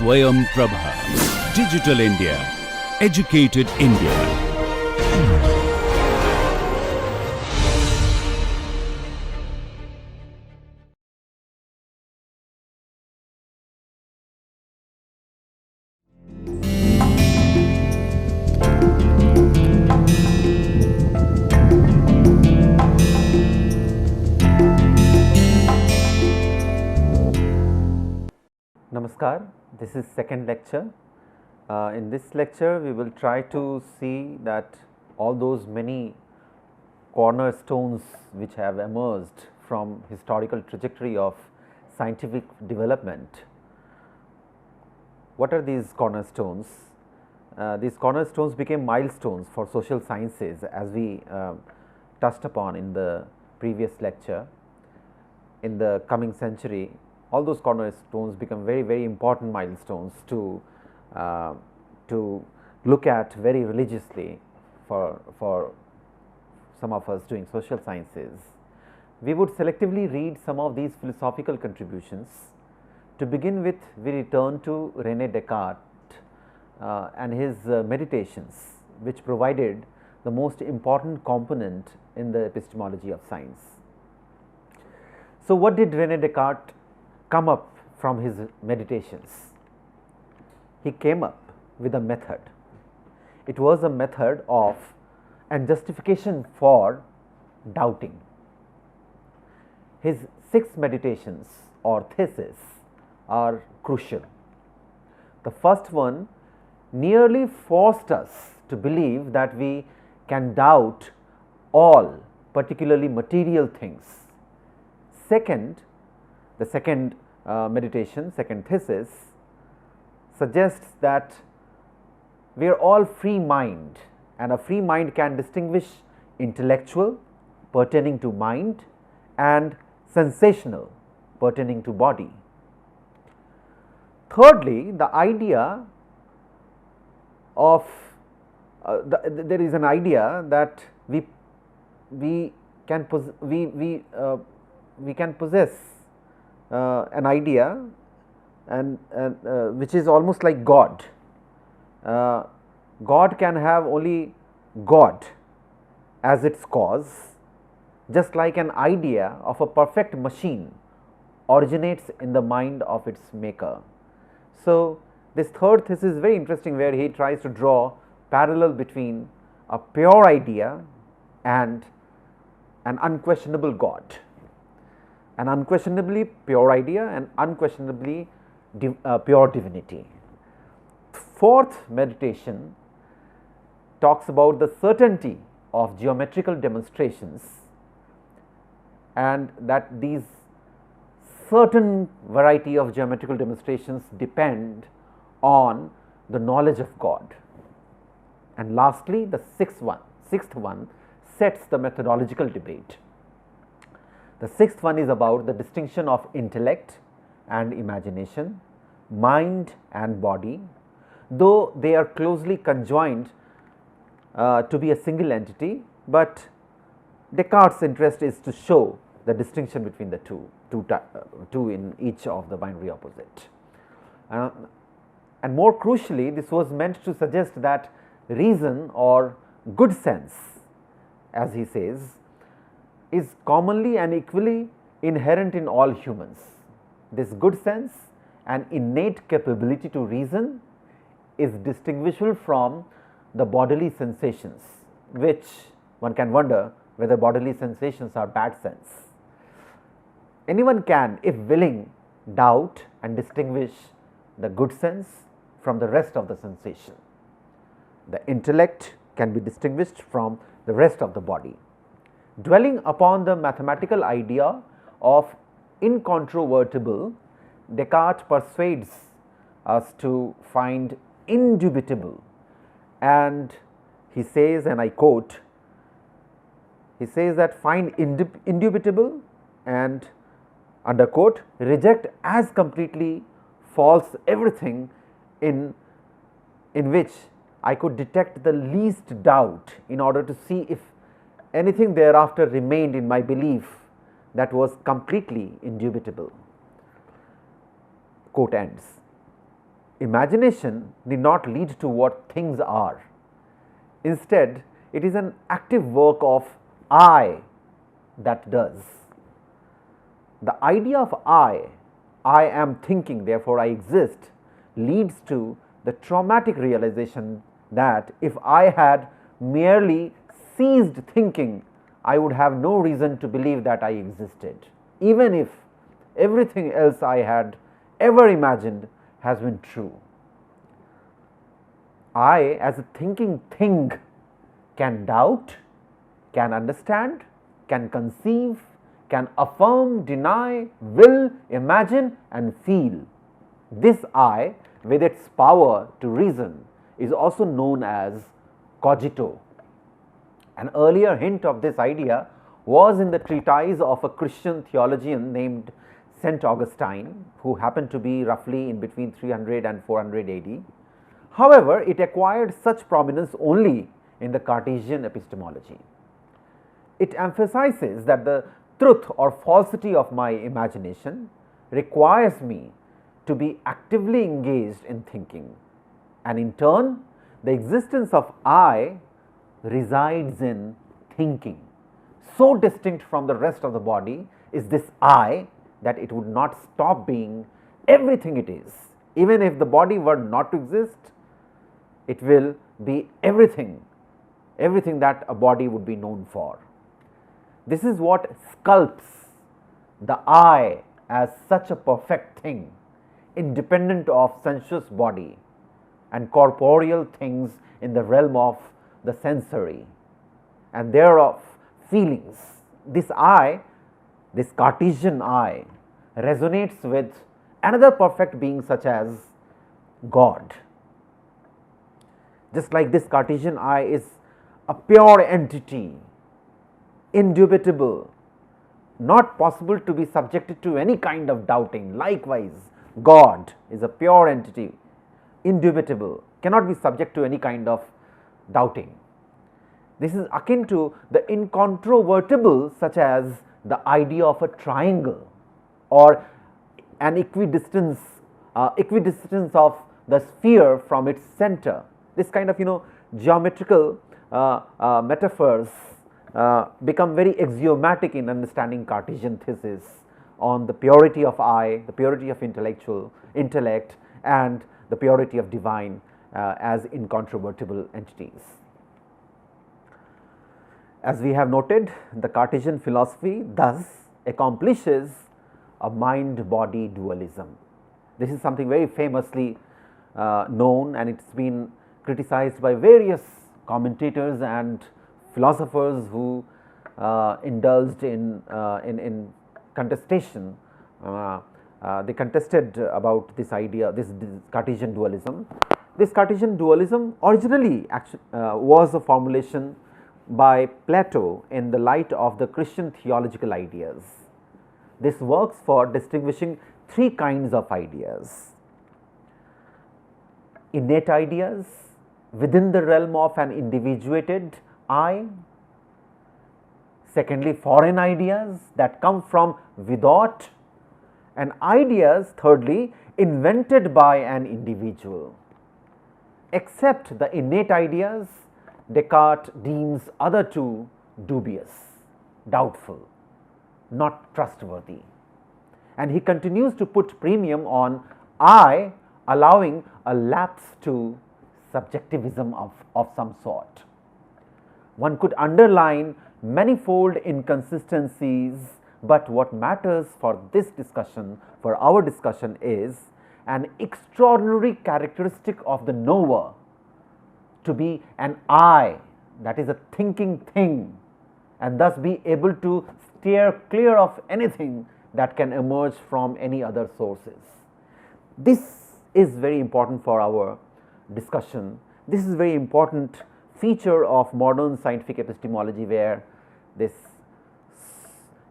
Swayam Prabha. Digital India. Educated India. Namaskar, this is second lecture. In this lecture, we will try to see that all those many cornerstones which have emerged from historical trajectory of scientific development. What are these cornerstones? These cornerstones became milestones for social sciences, as we touched upon in the previous lecture. In the coming century, all those cornerstones become very, very important milestones to look at very religiously for some of us doing social sciences. We would selectively read some of these philosophical contributions. To begin with, we return to René Descartes and his meditations, which provided the most important component in the epistemology of science. So, what did René Descartes come up from his meditations? He came up with a method. It was a method of and justification for doubting. His 6 meditations or theses are crucial. The first one nearly forced us to believe that we can doubt all, particularly material things. The second meditation, second thesis, suggests that we are all free mind, and a free mind can distinguish intellectual pertaining to mind and sensational pertaining to body. Thirdly, the idea of there is an idea that we can possess an idea and which is almost like God. God can have only God as its cause, just like an idea of a perfect machine originates in the mind of its maker. So, this third thesis is very interesting, where he tries to draw parallel between a pure idea and an unquestionable God. An unquestionably pure idea and unquestionably pure divinity. Fourth meditation talks about the certainty of geometrical demonstrations, and that these certain variety of geometrical demonstrations depend on the knowledge of God. And lastly, the sixth one sets the methodological debate. The sixth one is about the distinction of intellect and imagination, mind and body, though they are closely conjoined to be a single entity, but Descartes' interest is to show the distinction between the two in each of the binary opposite. And more crucially, this was meant to suggest that reason or good sense, as he says, is commonly and equally inherent in all humans. This good sense and innate capability to reason is distinguishable from the bodily sensations, which one can wonder whether bodily sensations are bad sense. Anyone can, if willing, doubt and distinguish the good sense from the rest of the sensation. The intellect can be distinguished from the rest of the body. Dwelling upon the mathematical idea of incontrovertible, Descartes persuades us to find indubitable, and he says, and I quote, he says that find indubitable and under quote reject as completely false everything in which I could detect the least doubt, in order to see if anything thereafter remained in my belief that was completely indubitable. Quote ends. imagination need not lead to what things are. Instead, it is an active work of I that does. The idea of I am thinking, therefore I exist, leads to the traumatic realization that if I had merely ceased thinking, I would have no reason to believe that I existed, even if everything else I had ever imagined has been true. I, as a thinking thing, can doubt, can understand, can conceive, can affirm, deny, will, imagine and feel. This I, with its power to reason, is also known as cogito. An earlier hint of this idea was in the treatise of a Christian theologian named St. Augustine, who happened to be roughly in between 300 and 400 AD. However, it acquired such prominence only in the Cartesian epistemology. It emphasizes that the truth or falsity of my imagination requires me to be actively engaged in thinking, and in turn, the existence of I resides in thinking. So distinct from the rest of the body is this I that it would not stop being everything it is. Even if the body were not to exist, it will be everything that a body would be known for. This is what sculpts the I as such a perfect thing, independent of sensuous body and corporeal things in the realm of the sensory and thereof feelings. This I, this Cartesian I, resonates with another perfect being such as God. Just like this Cartesian I is a pure entity, indubitable, not possible to be subjected to any kind of doubting. Likewise, God is a pure entity, indubitable, cannot be subject to any kind of doubting. This is akin to the incontrovertible, such as the idea of a triangle or an equidistance of the sphere from its center. This kind of geometrical metaphors become very axiomatic in understanding Cartesian thesis on the purity of I, the purity of intellect and the purity of divine as incontrovertible entities. As we have noted, the Cartesian philosophy thus accomplishes a mind-body dualism. This is something very famously known, and it's been criticized by various commentators and philosophers who indulged in contestation. They contested about this idea, this Cartesian dualism. This Cartesian dualism originally was a formulation by Plato in the light of the Christian theological ideas. This works for distinguishing three kinds of ideas: innate ideas within the realm of an individuated I, secondly foreign ideas that come from without, and ideas thirdly invented by an individual. Except the innate ideas, Descartes deems other two dubious, doubtful, not trustworthy, and he continues to put premium on I, allowing a lapse to subjectivism of some sort. One could underline manifold inconsistencies, but what matters for this discussion, for our discussion, is an extraordinary characteristic of the knower to be an I, that is a thinking thing, and thus be able to steer clear of anything that can emerge from any other sources. This is very important for our discussion. This is a very important feature of modern scientific epistemology, where this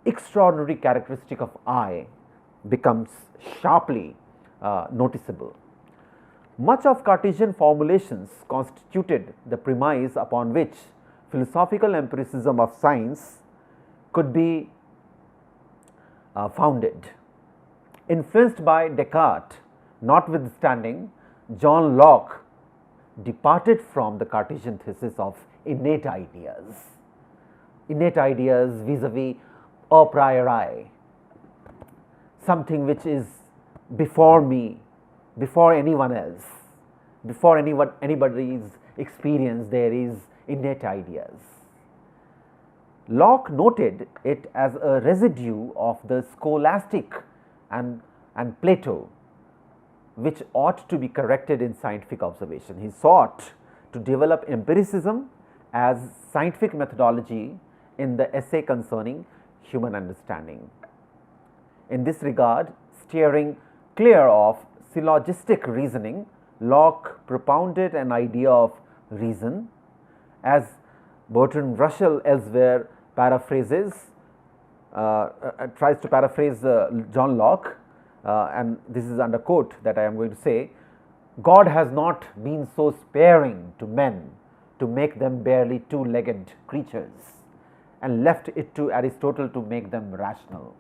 extraordinary characteristic of I becomes sharply noticeable. Much of Cartesian formulations constituted the premise upon which philosophical empiricism of science could be founded. Influenced by Descartes, notwithstanding, John Locke departed from the Cartesian thesis of innate ideas vis-a-vis a priori, something which is before me, before anyone else, before anybody's experience, there is innate ideas. Locke noted it as a residue of the scholastic and Plato, which ought to be corrected in scientific observation. He sought to develop empiricism as scientific methodology in the essay concerning human understanding. In this regard, steering clear of syllogistic reasoning, Locke propounded an idea of reason, as Bertrand Russell elsewhere paraphrases, tries to paraphrase John Locke, and this is under quote that I am going to say: God has not been so sparing to men to make them barely two-legged creatures, and left it to Aristotle to make them rational.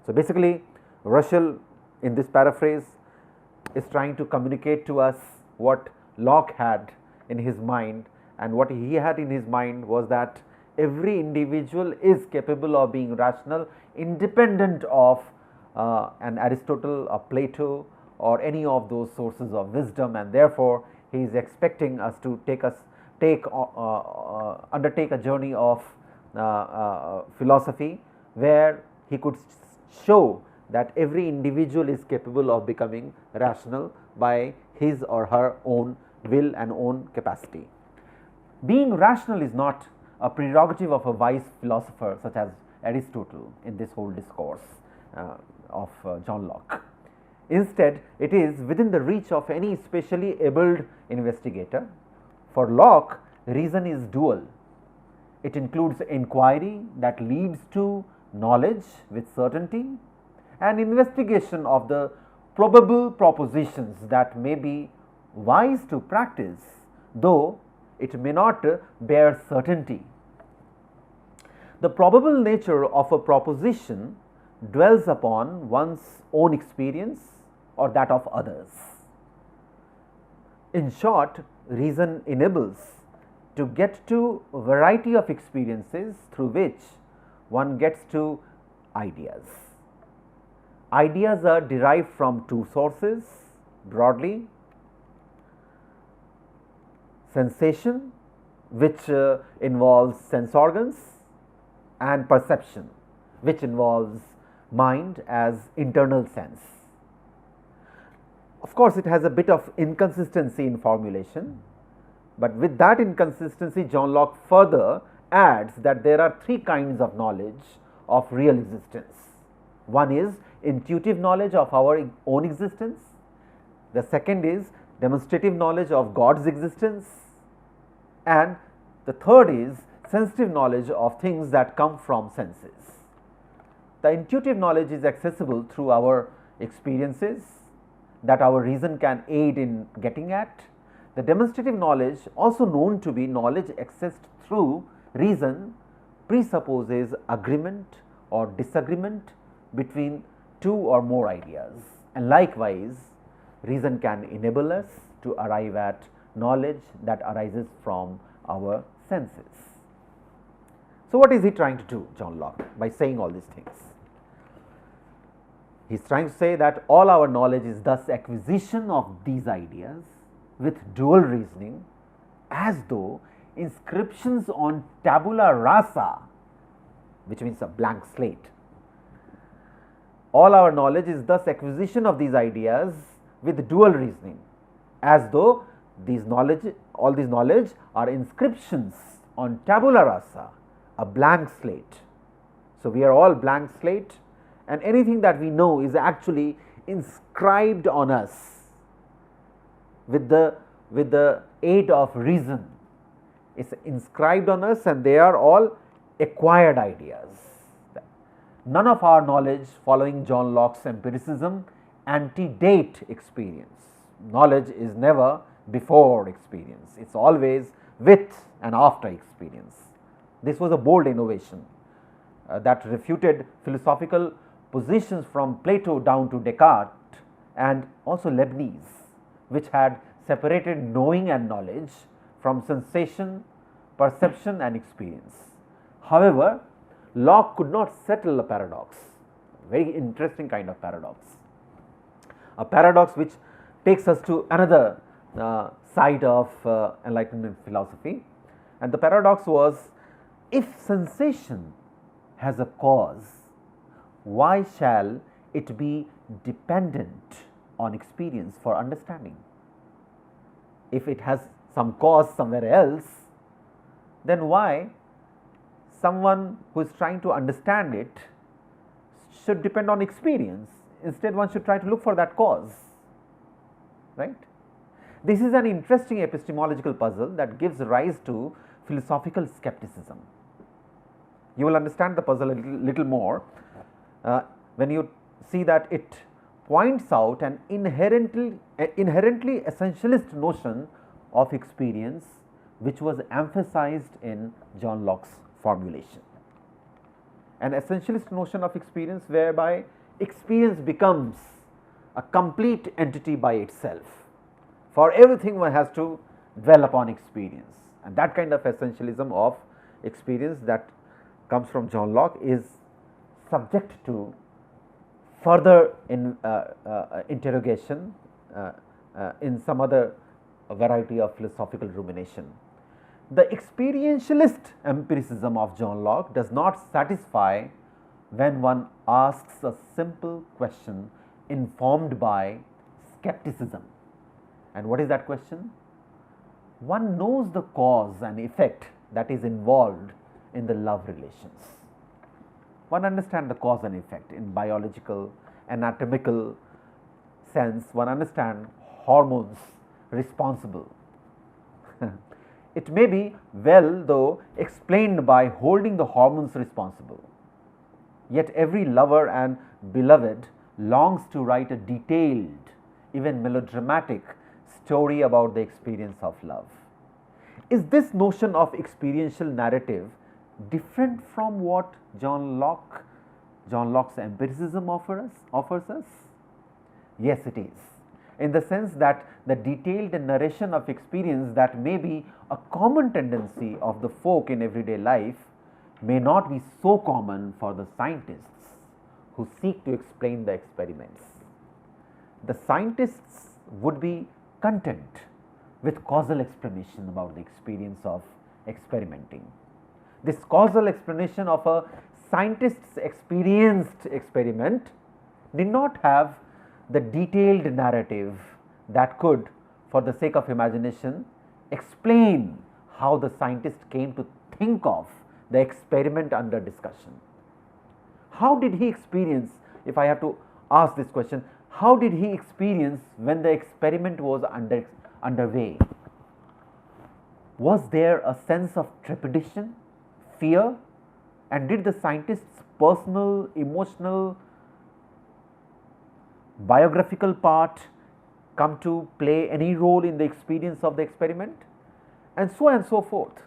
So basically, Russell in this paraphrase is trying to communicate to us what Locke had in his mind, and what he had in his mind was that every individual is capable of being rational independent of an Aristotle or Plato or any of those sources of wisdom, and therefore he is expecting us to undertake a journey of philosophy where he could show that every individual is capable of becoming rational by his or her own will and own capacity. Being rational is not a prerogative of a wise philosopher such as Aristotle in this whole discourse of John Locke. Instead, it is within the reach of any specially abled investigator. For Locke, reason is dual. It includes inquiry that leads to knowledge with certainty, and investigation of the probable propositions that may be wise to practice, though it may not bear certainty. The probable nature of a proposition dwells upon one's own experience or that of others. In short, reason enables to get to a variety of experiences through which one gets to ideas. Ideas are derived from two sources broadly: sensation, which involves sense organs, and perception, which involves mind as internal sense. Of course, it has a bit of inconsistency in formulation, but with that inconsistency, John Locke further adds that there are three kinds of knowledge of real existence. One is intuitive knowledge of our own existence. The second is demonstrative knowledge of God's existence, and the third is sensitive knowledge of things that come from senses. The intuitive knowledge is accessible through our experiences that our reason can aid in getting at. The demonstrative knowledge, also known to be knowledge accessed through reason, presupposes agreement or disagreement between two or more ideas, and likewise reason can enable us to arrive at knowledge that arises from our senses. So, what is he trying to do, John Locke, by saying all these things? He is trying to say that all our knowledge is thus acquisition of these ideas with dual reasoning, as though inscriptions on tabula rasa, which means a blank slate. All our knowledge is thus acquisition of these ideas with dual reasoning, as though all these knowledge are inscriptions on tabula rasa, a blank slate. So, we are all blank slate, and anything that we know is actually inscribed on us with the aid of reason. It's inscribed on us, and they are all acquired ideas. None of our knowledge, following John Locke's empiricism, antedate experience. Knowledge is never before experience, it is always with and after experience. This was a bold innovation that refuted philosophical positions from Plato down to Descartes and also Leibniz, which had separated knowing and knowledge from sensation, perception and experience. However, Locke could not settle a paradox, very interesting kind of paradox, a paradox which takes us to another side of Enlightenment philosophy. And the paradox was, if sensation has a cause, why shall it be dependent on experience for understanding? If it has some cause somewhere else, then why someone who is trying to understand it should depend on experience? Instead, one should try to look for that cause, right? This is an interesting epistemological puzzle that gives rise to philosophical skepticism. You will understand the puzzle a little more when you see that it points out an inherently essentialist notion of experience, which was emphasized in John Locke's formulation. An essentialist notion of experience whereby experience becomes a complete entity by itself. For everything, one has to dwell upon experience, and that kind of essentialism of experience that comes from John Locke is subject to further interrogation in some other variety of philosophical rumination. The experientialist empiricism of John Locke does not satisfy when one asks a simple question informed by skepticism. And what is that question? One knows the cause and effect that is involved in the love relations. One understands the cause and effect in biological, anatomical sense. One understands hormones responsible. It may be well, though, explained by holding the hormones responsible. Yet every lover and beloved longs to write a detailed, even melodramatic story about the experience of love. Is this notion of experiential narrative different from what John Locke's empiricism offers us? Yes, it is, in the sense that the detailed narration of experience that may be a common tendency of the folk in everyday life may not be so common for the scientists who seek to explain the experiments. The scientists would be content with causal explanation about the experience of experimenting. This causal explanation of a scientist's experienced experiment did not have the detailed narrative that could, for the sake of imagination, explain how the scientist came to think of the experiment under discussion. How did he experience, if I have to ask this question, how did he experience when the experiment was underway? Was there a sense of trepidation, fear, and did the scientist's personal, emotional, biographical part come to play any role in the experience of the experiment? And so forth.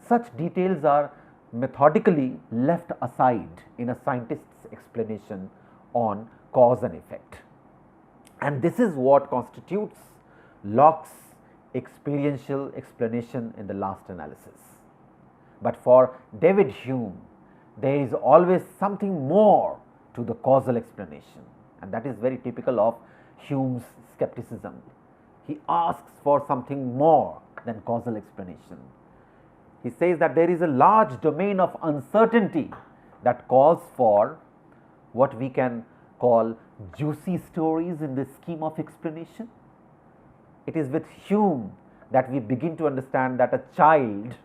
Such details are methodically left aside in a scientist's explanation on cause and effect. And this is what constitutes Locke's experiential explanation in the last analysis. But for David Hume, there is always something more to the causal explanation, and that is very typical of Hume's skepticism. He asks for something more than causal explanation. He says that there is a large domain of uncertainty that calls for what we can call juicy stories in the scheme of explanation. It is with Hume that we begin to understand that a child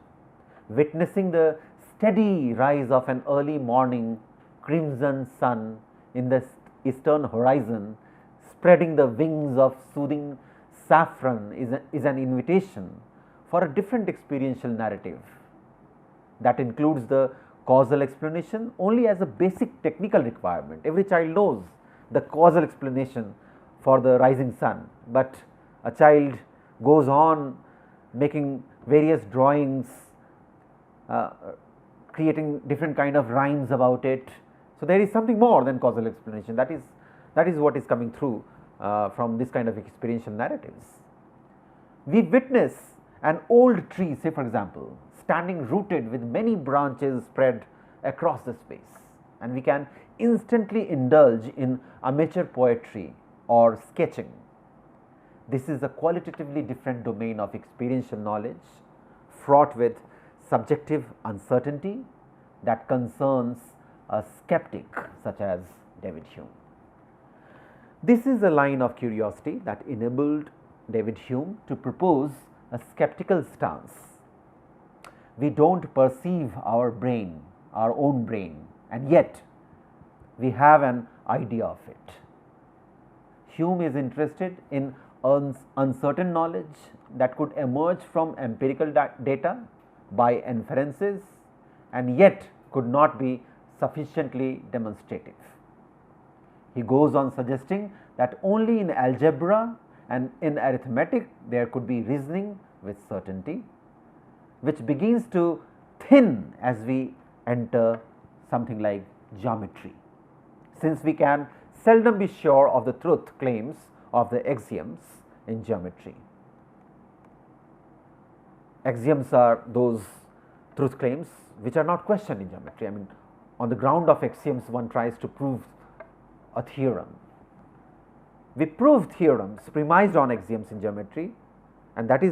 witnessing the steady rise of an early morning crimson sun in the eastern horizon, spreading the wings of soothing saffron, is an invitation for a different experiential narrative that includes the causal explanation only as a basic technical requirement. Every child knows the causal explanation for the rising sun, but a child goes on making various drawings, creating different kind of rhymes about it. So there is something more than causal explanation. That is what is coming through from this kind of experiential narratives. We witness an old tree, say for example, standing rooted with many branches spread across the space, and we can instantly indulge in amateur poetry or sketching. This is a qualitatively different domain of experiential knowledge, fraught with subjective uncertainty that concerns a skeptic such as David Hume. This is a line of curiosity that enabled David Hume to propose a skeptical stance. We don't perceive our brain, our own brain, and yet we have an idea of it. Hume is interested in uncertain knowledge that could emerge from empirical data by inferences and yet could not be sufficiently demonstrative. He goes on suggesting that only in algebra and in arithmetic there could be reasoning with certainty, which begins to thin as we enter something like geometry, since we can seldom be sure of the truth claims of the axioms in geometry. Axioms are those truth claims which are not questioned in geometry. I mean, on the ground of axioms one tries to prove a theorem. We prove theorems premised on axioms in geometry, and that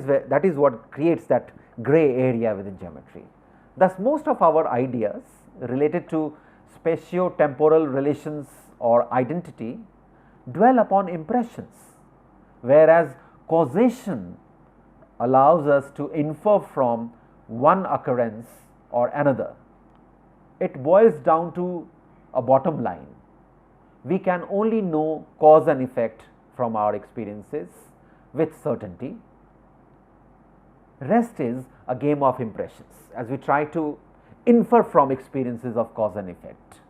is what creates that gray area within geometry. Thus, most of our ideas related to spatio-temporal relations or identity dwell upon impressions, whereas causation allows us to infer from one occurrence or another. It boils down to a bottom line. We can only know cause and effect from our experiences with certainty. Rest is a game of impressions as we try to infer from experiences of cause and effect.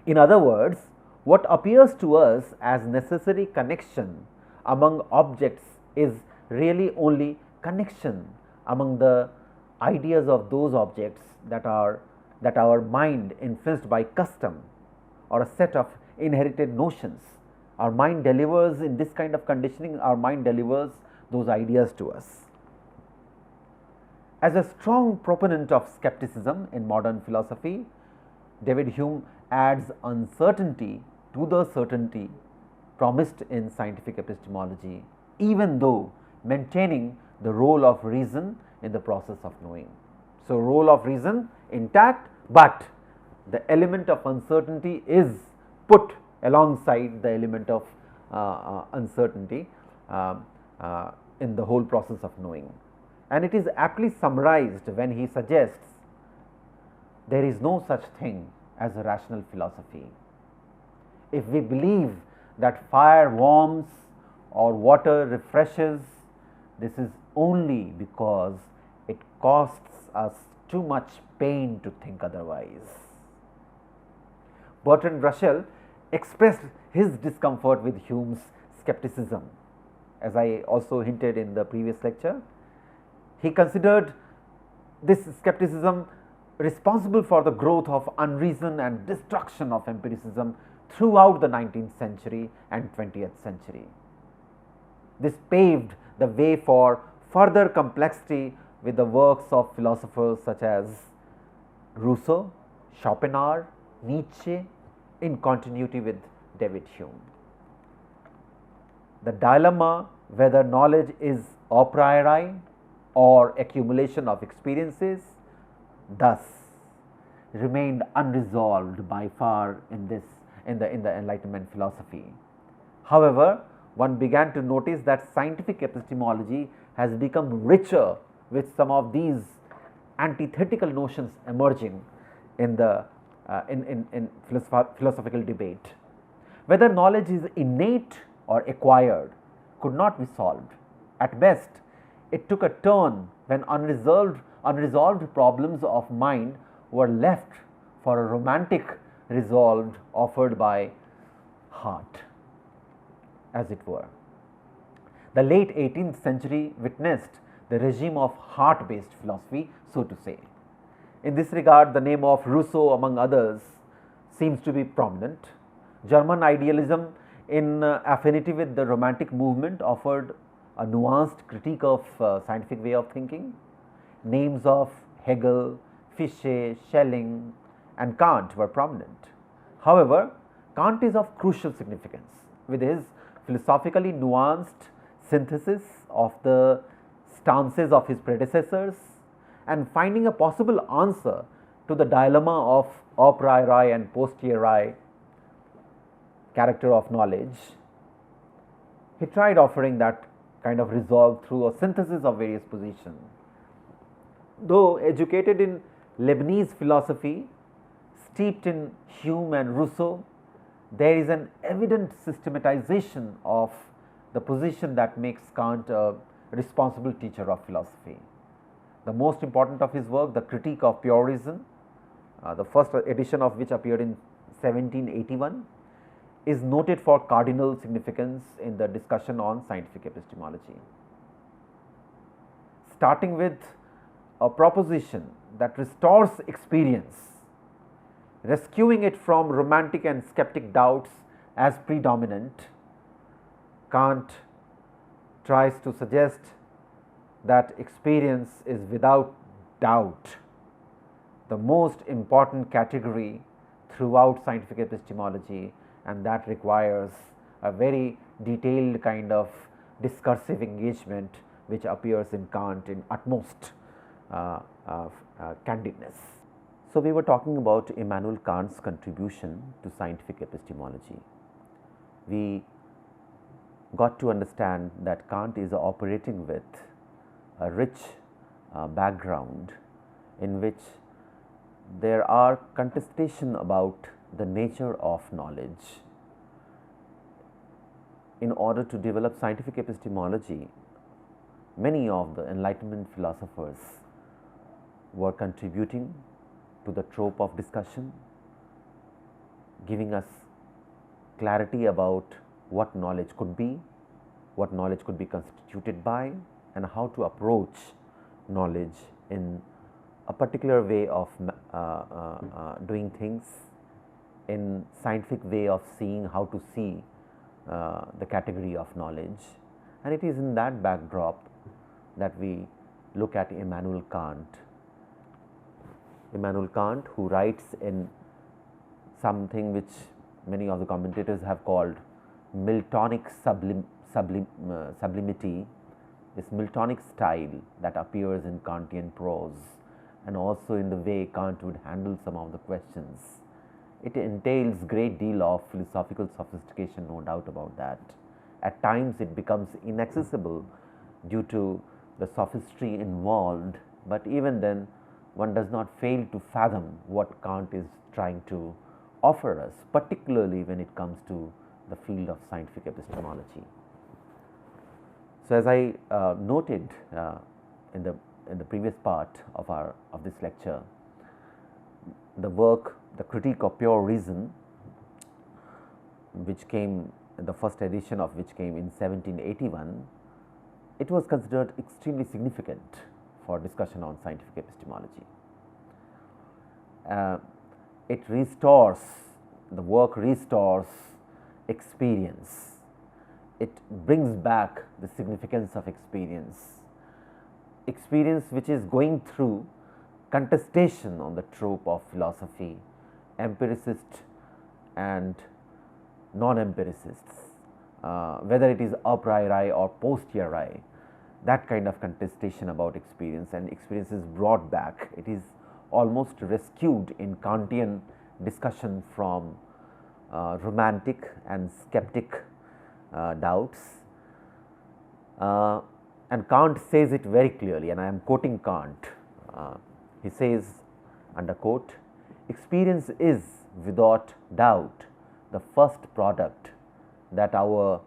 In other words, what appears to us as necessary connection among objects is really only connection among the ideas of those objects that our mind, influenced by custom or a set of inherited notions, our mind delivers in this kind of conditioning, our mind delivers those ideas to us. As a strong proponent of skepticism in modern philosophy, David Hume adds uncertainty to the certainty promised in scientific epistemology, even though maintaining the role of reason in the process of knowing. So, role of reason intact, but the element of uncertainty is put alongside the element of uncertainty in the whole process of knowing. And it is aptly summarized when he suggests there is no such thing as a rational philosophy. If we believe that fire warms or water refreshes, this is only because it costs us too much pain to think otherwise. Bertrand Russell expressed his discomfort with Hume's skepticism, as I also hinted in the previous lecture. He considered this skepticism responsible for the growth of unreason and destruction of empiricism throughout the 19th century and 20th century. This paved the way for further complexity with the works of philosophers such as Rousseau, Schopenhauer, Nietzsche, in continuity with David Hume. The dilemma whether knowledge is a priori or accumulation of experiences thus remained unresolved by far in the Enlightenment philosophy. However, one began to notice that scientific epistemology has become richer with some of these antithetical notions emerging in the philosophical debate. Whether knowledge is innate or acquired could not be solved. At best, it took a turn when unresolved problems of mind were left for a romantic resolve offered by heart, as it were. The late 18th century witnessed the regime of heart-based philosophy, so to say. In this regard, the name of Rousseau, among others, seems to be prominent. German idealism in affinity with the Romantic movement, offered a nuanced critique of scientific way of thinking. Names of Hegel, Fichte, Schelling and Kant were prominent. However, Kant is of crucial significance with his philosophically nuanced synthesis of the stances of his predecessors and finding a possible answer to the dilemma of a priori and posteriori character of knowledge. He tried offering that kind of resolve through a synthesis of various positions. Though educated in Leibniz philosophy, steeped in Hume and Rousseau, there is an evident systematization of the position that makes Kant a responsible teacher of philosophy. The most important of his work, the Critique of Pure Reason, the first edition of which appeared in 1781, is noted for cardinal significance in the discussion on scientific epistemology. Starting with a proposition that restores experience, rescuing it from romantic and skeptic doubts as predominant, Kant tries to suggest that experience is without doubt the most important category throughout scientific epistemology, and that requires a very detailed kind of discursive engagement which appears in Kant in utmost candidness. So, we were talking about Immanuel Kant's contribution to scientific epistemology. We got to understand that Kant is operating with a rich background in which there are contestation about the nature of knowledge. In order to develop scientific epistemology, many of the Enlightenment philosophers were contributing to the trope of discussion, giving us clarity about what knowledge could be constituted by, and how to approach knowledge in a particular way of doing things, in scientific way of seeing how to see the category of knowledge. And it is in that backdrop that we look at Immanuel Kant. Immanuel Kant, who writes in something which many of the commentators have called Miltonic sublimity, this Miltonic style that appears in Kantian prose and also in the way Kant would handle some of the questions. It entails great deal of philosophical sophistication, no doubt about that. At times it becomes inaccessible due to the sophistry involved, but even then one does not fail to fathom what Kant is trying to offer us, particularly when it comes to the field of scientific epistemology. So, as I noted in the previous part of this lecture, the work, the Critique of Pure Reason, which came, the first edition of which came in 1781, it was considered extremely significant for discussion on scientific epistemology. It restores, the work restores experience. It brings back the significance of experience which is going through contestation on the trope of philosophy, empiricist and non-empiricists, whether it is a priori or posteriori, that kind of contestation about experience, and experience is brought back. It is almost rescued in Kantian discussion from romantic and skeptic doubts. And Kant says it very clearly, and I am quoting Kant. He says, under quote, "Experience is without doubt the first product that our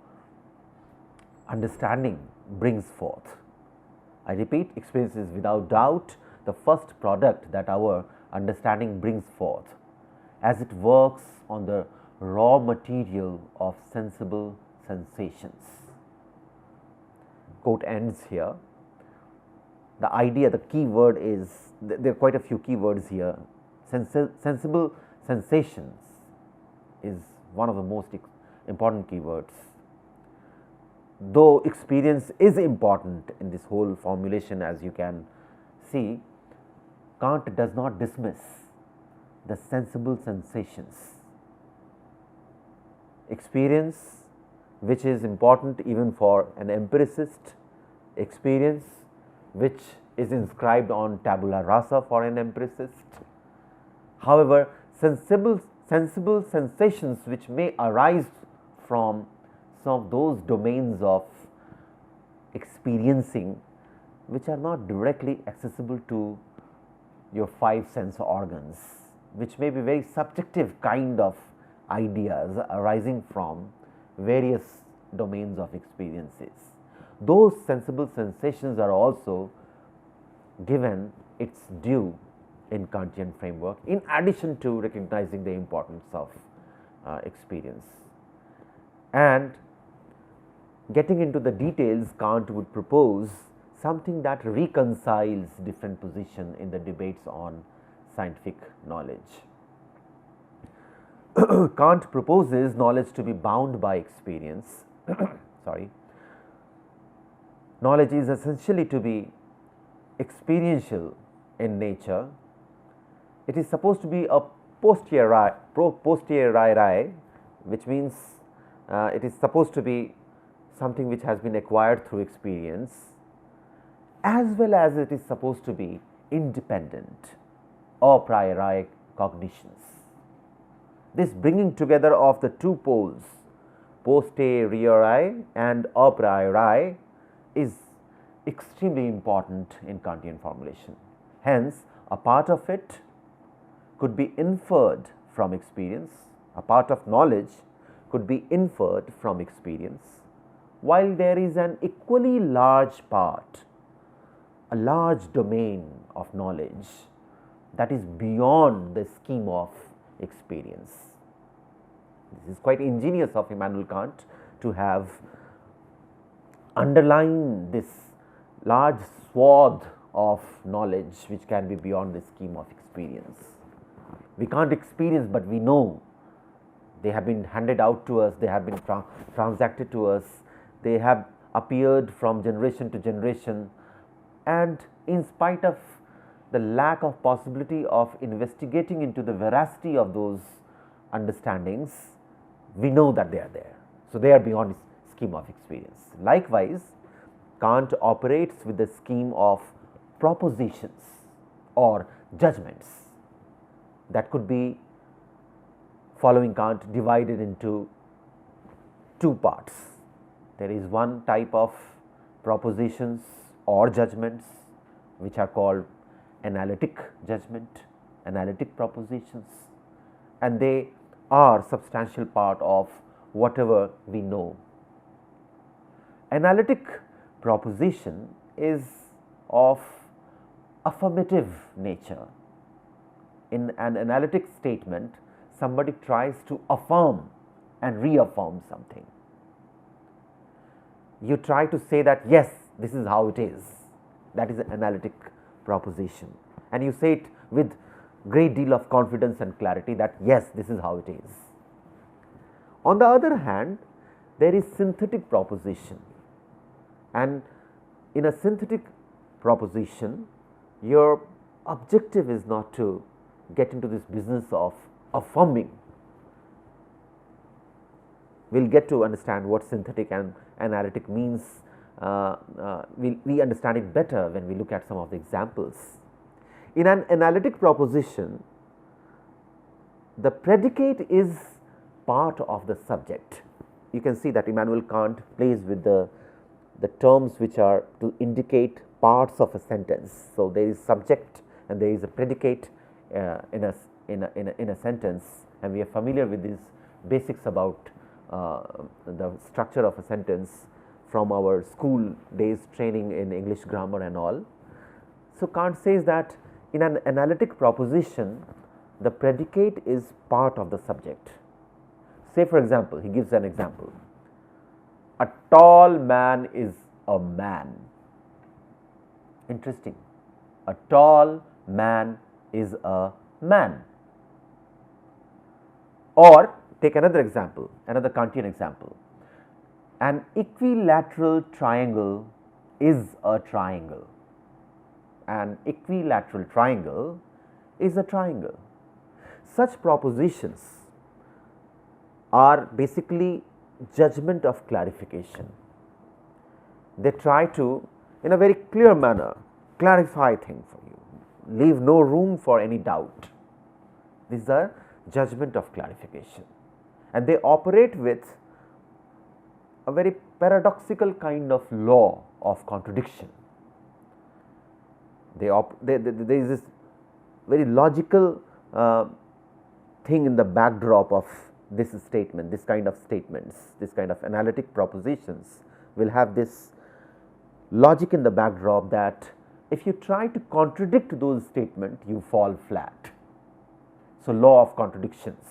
understanding brings forth." I repeat, experience is without doubt the first product that our understanding brings forth, as it works on the raw material of sensible sensations. Quote ends here. The idea, the key word is, there are quite a few key words here. Sensible sensations is one of the most important keywords. Though experience is important in this whole formulation, as you can see, Kant does not dismiss the sensible sensations. Experience, which is important even for an empiricist, experience which is inscribed on tabula rasa for an empiricist. However, sensible sensations which may arise from some of those domains of experiencing which are not directly accessible to your five sense organs, which may be very subjective kind of ideas arising from various domains of experiences. Those sensible sensations are also given its due in Kantian framework, in addition to recognizing the importance of experience. And getting into the details, Kant would propose something that reconciles different positions in the debates on scientific knowledge. Kant proposes knowledge to be bound by experience. Sorry. Knowledge is essentially to be experiential in nature. It is supposed to be a posteriori, which means it is supposed to be something which has been acquired through experience, as well as it is supposed to be independent a priori cognitions. This bringing together of the two poles, posteriori and a priori, is extremely important in Kantian formulation. Hence, a part of it could be inferred from experience, a part of knowledge could be inferred from experience, while there is an equally large part, a large domain of knowledge that is beyond the scheme of experience. This is quite ingenious of Immanuel Kant to have underlined this large swath of knowledge which can be beyond the scheme of experience. We can't experience, but we know. They have been handed out to us, they have been transacted to us, they have appeared from generation to generation, and in spite of the lack of possibility of investigating into the veracity of those understandings, we know that they are there. So, they are beyond the scheme of experience. Likewise, Kant operates with the scheme of propositions or judgments that could be, following Kant, divided into two parts. There is one type of propositions or judgments which are called analytic judgment, analytic propositions, and they are substantial part of whatever we know. Analytic proposition is of affirmative nature. In an analytic statement, somebody tries to affirm and reaffirm something. You try to say that yes, this is how it is. That is an analytic proposition, and you say it with great deal of confidence and clarity that yes, this is how it is. On the other hand, there is synthetic proposition, and in a synthetic proposition, your objective is not to get into this business of affirming. We will get to understand what synthetic and analytic means. We understand it better when we look at some of the examples. In an analytic proposition, the predicate is part of the subject. You can see that Immanuel Kant plays with the terms which are to indicate parts of a sentence. So, there is subject and there is a predicate in a sentence, and we are familiar with these basics about the structure of a sentence from our school days training in English grammar and all. So, Kant says that in an analytic proposition, the predicate is part of the subject. Say for example, he gives an example, a tall man is a man. Interesting, a tall man is a man. Or Take another example, another Kantian example. An equilateral triangle is a triangle. An equilateral triangle is a triangle. Such propositions are basically judgment of clarification. They try to, in a very clear manner, clarify things for you, leave no room for any doubt. These are judgment of clarification, and they operate with a very paradoxical kind of law of contradiction. There is this very logical thing in the backdrop of this statement, this kind of statements, this kind of analytic propositions will have this logic in the backdrop that if you try to contradict those statements, you fall flat. So, law of contradictions.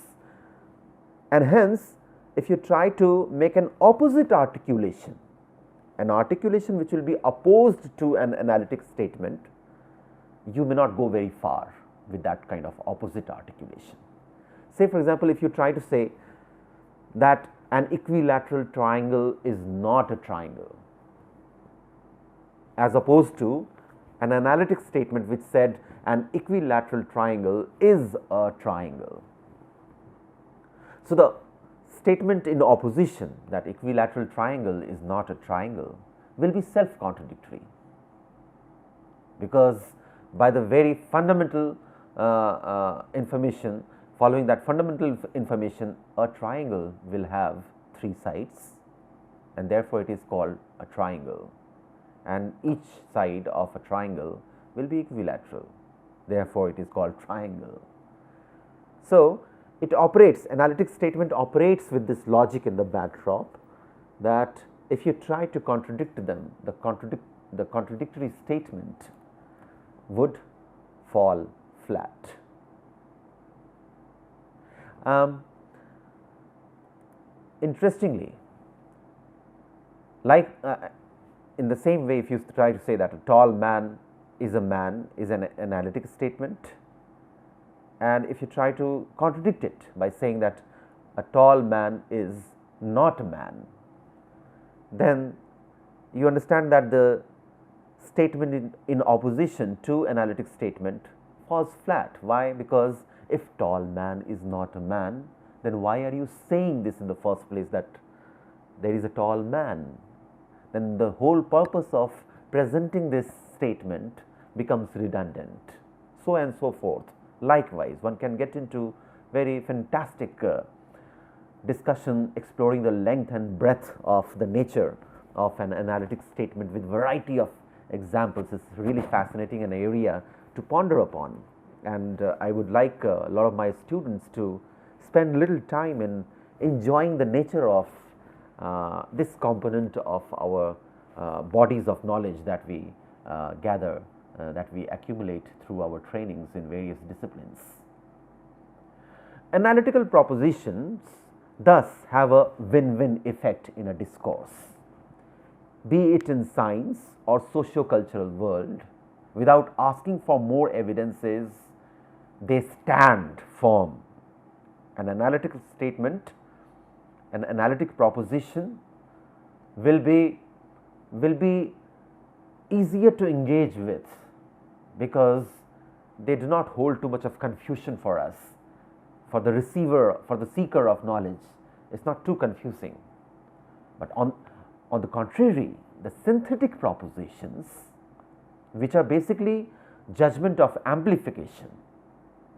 And hence, if you try to make an opposite articulation, an articulation which will be opposed to an analytic statement, you may not go very far with that kind of opposite articulation. Say for example, if you try to say that an equilateral triangle is not a triangle, as opposed to an analytic statement which said an equilateral triangle is a triangle. So, the statement in opposition that equilateral triangle is not a triangle will be self-contradictory, because by the very fundamental information, following that fundamental information, a triangle will have 3 sides, and therefore, it is called a triangle, and each side of a triangle will be equilateral, therefore, it is called triangle. So, it operates, analytic statement operates with this logic in the backdrop that if you try to contradict them, the contradictory statement would fall flat. Interestingly, like in the same way, if you try to say that a tall man is an analytic statement, and if you try to contradict it by saying that a tall man is not a man, then you understand that the statement in opposition to analytic statement falls flat. Why? Because if tall man is not a man, then why are you saying this in the first place, that there is a tall man? Then the whole purpose of presenting this statement becomes redundant, so and so forth. Likewise, one can get into very fantastic discussion exploring the length and breadth of the nature of an analytic statement with variety of examples. It's really fascinating an area to ponder upon, and I would like a lot of my students to spend little time in enjoying the nature of this component of our bodies of knowledge that we gather, that we accumulate through our trainings in various disciplines. Analytical propositions thus have a win-win effect in a discourse, be it in science or socio-cultural world. Without asking for more evidences, they stand firm. An analytical statement, an analytic proposition will be easier to engage with, because they do not hold too much of confusion for us. For the receiver, for the seeker of knowledge, it's not too confusing. But on the contrary, the synthetic propositions, which are basically judgment of amplification.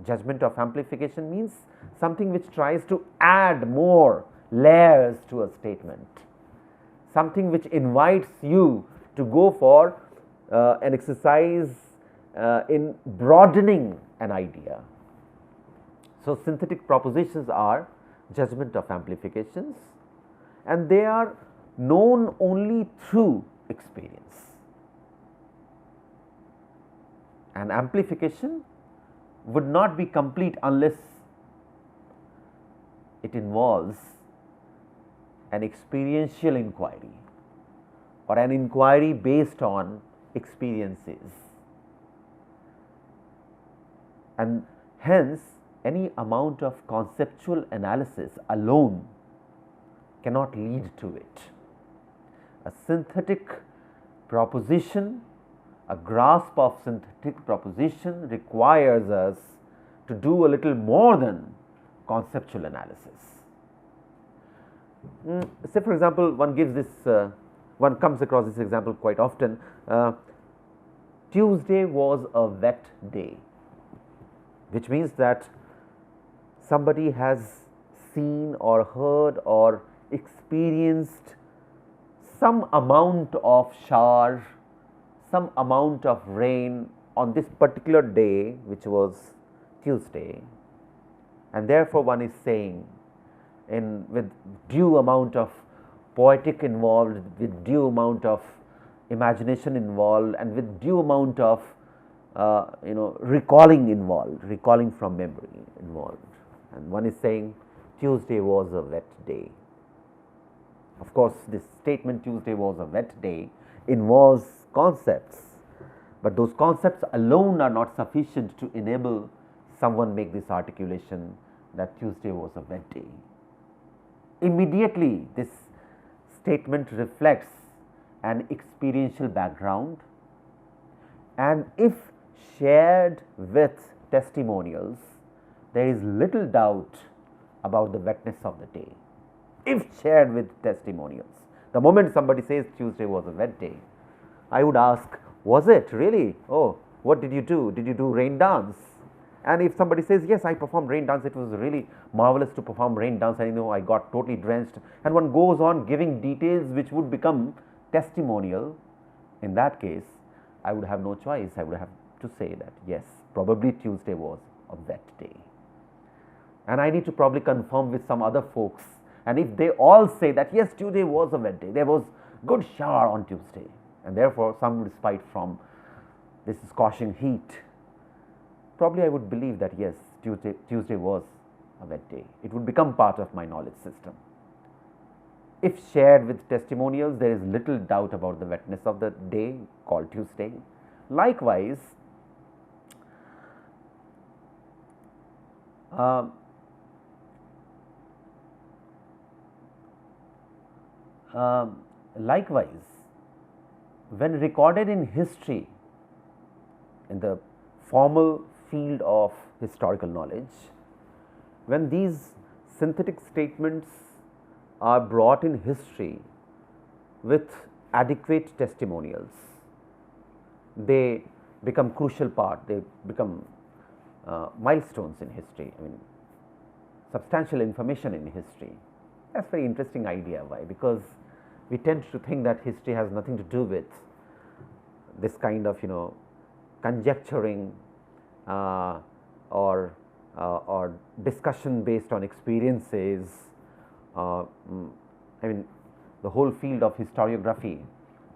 Judgment of amplification means something which tries to add more layers to a statement, something which invites you to go for an exercise in broadening an idea. So, synthetic propositions are judgment of amplifications, and they are known only through experience. An amplification would not be complete unless it involves an experiential inquiry or an inquiry based on experiences, and hence any amount of conceptual analysis alone cannot lead to it. A synthetic proposition, a grasp of synthetic proposition requires us to do a little more than conceptual analysis. Say for example, one gives this, one comes across this example quite often. Tuesday was a wet day, which means that somebody has seen or heard or experienced some amount of shower, some amount of rain on this particular day, which was Tuesday, and therefore one is saying, with due amount of poetic involved, with due amount of imagination involved, and with due amount of recalling involved, recalling from memory involved, and one is saying Tuesday was a wet day. Of course, this statement Tuesday was a wet day involves concepts, but those concepts alone are not sufficient to enable someone make this articulation that Tuesday was a wet day. Immediately this statement reflects an experiential background, and if shared with testimonials, there is little doubt about the wetness of the day. If shared with testimonials, the moment somebody says Tuesday was a wet day, I would ask, was it really? Oh, what did you do? Did you do rain dance? And if somebody says, yes, I performed rain dance, it was really marvelous to perform rain dance, and I got totally drenched, and one goes on giving details which would become testimonial, in that case, I would have no choice. I would have to say that, yes, probably Tuesday was a wet day. And I need to probably confirm with some other folks, and if they all say that, yes, Tuesday was a wet day, there was good shower on Tuesday, and therefore some respite from this scorching heat, probably I would believe that, yes, Tuesday was a wet day. It would become part of my knowledge system. If shared with testimonials, there is little doubt about the wetness of the day called Tuesday. Likewise, when recorded in history, in the formal field of historical knowledge, when these synthetic statements are brought in history with adequate testimonials, they become crucial part, they become milestones in history, substantial information in history. That's a very interesting idea. Why? Because we tend to think that history has nothing to do with this kind of conjecturing or discussion based on experiences. The whole field of historiography,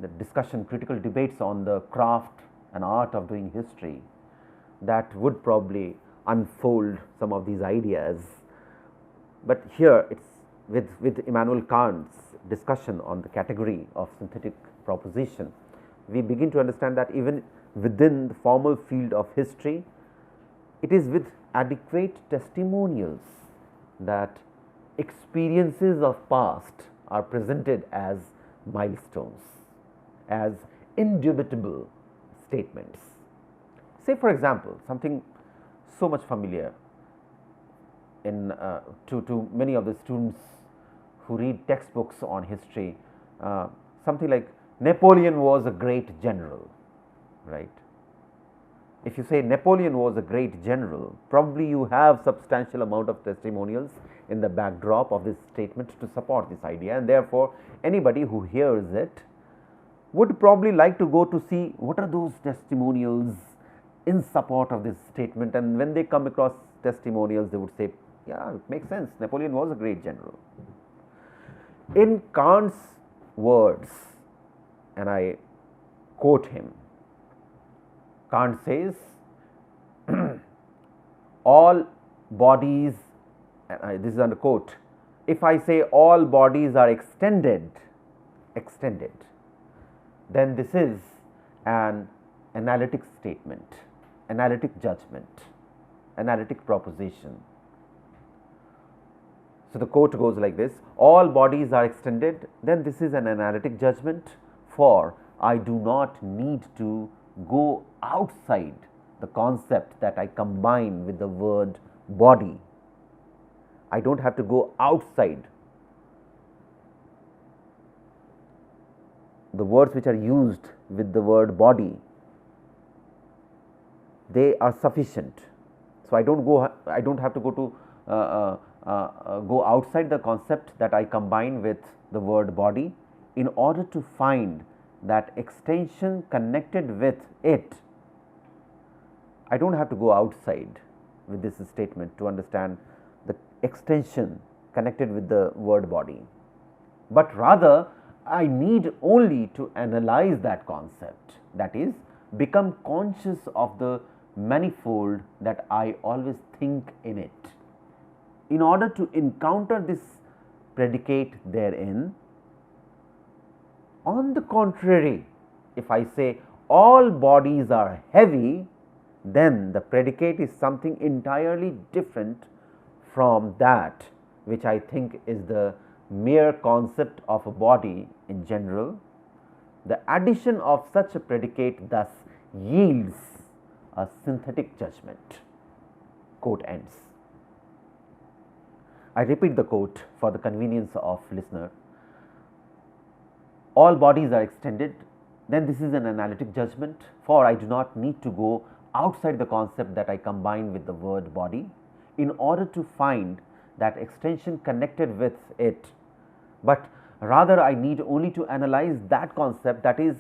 the discussion, critical debates on the craft and art of doing history, that would probably unfold some of these ideas. But here it's with Immanuel Kant's discussion on the category of synthetic proposition, we begin to understand that even within the formal field of history, it is with adequate testimonials that experiences of past are presented as milestones, as indubitable statements. Say for example, something so much familiar to many of the students who read textbooks on history, something like Napoleon was a great general, right? If you say Napoleon was a great general, probably you have substantial amount of testimonials in the backdrop of this statement to support this idea, and therefore anybody who hears it would probably like to go to see what are those testimonials in support of this statement, and when they come across testimonials, they would say, yeah, it makes sense, Napoleon was a great general. In Kant's words, and I quote him, Kant says, all bodies, this is under quote, if I say all bodies are extended, then this is an analytic statement, analytic judgment. analytic proposition. So, the quote goes like this: all bodies are extended, then this is an analytic judgment, for I do not need to go outside the concept that I combine with the word body. I don't have to go outside the words which are used with the word body. They are sufficient. So, I don't have to go to go outside the concept that I combine with the word body in order to find that extension connected with it. I don't have to go outside with this statement to understand the extension connected with the word body, but rather I need only to analyze that concept, that is, become conscious of the manifold that I always think in it. In order to encounter this predicate therein. On the contrary, if I say all bodies are heavy, then the predicate is something entirely different from that which I think is the mere concept of a body in general. The addition of such a predicate thus yields a synthetic judgment. Quote ends. I repeat the quote for the convenience of listener. All bodies are extended, then this is an analytic judgment, for I do not need to go outside the concept that I combine with the word body in order to find that extension connected with it, but rather I need only to analyze that concept, that is,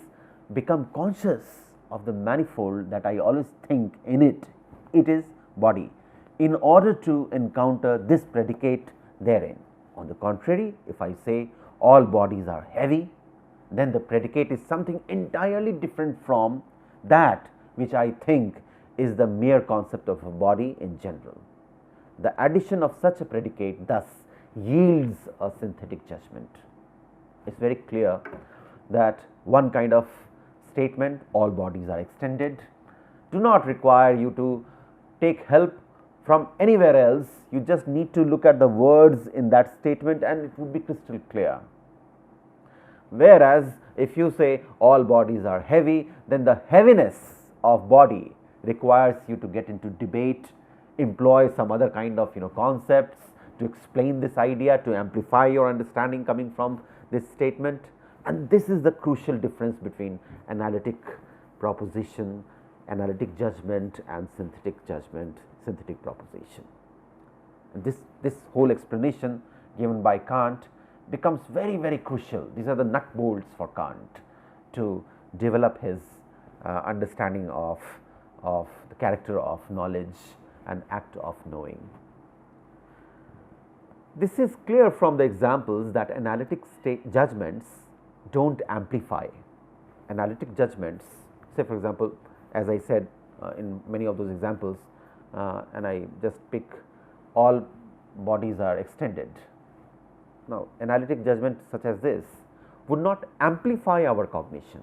become conscious of the manifold that I always think in it. It is body, in order to encounter this predicate therein. On the contrary, if I say all bodies are heavy, then the predicate is something entirely different from that which I think is the mere concept of a body in general. The addition of such a predicate thus yields a synthetic judgment. It is very clear that one kind of statement, all bodies are extended, do not require you to take help from anywhere else. You just need to look at the words in that statement and it would be crystal clear. Whereas, if you say all bodies are heavy, then the heaviness of body requires you to get into debate, employ some other kind of concepts to explain this idea, to amplify your understanding coming from this statement. And this is the crucial difference between analytic proposition, analytic judgment and synthetic judgment, synthetic proposition. And this whole explanation given by Kant becomes very, very crucial. These are the nut bolts for Kant to develop his understanding of the character of knowledge and act of knowing. This is clear from the examples that analytic judgments don't amplify. Analytic judgments, say for example, as I said in many of those examples, and I just pick all bodies are extended. Now, analytic judgment such as this would not amplify our cognition,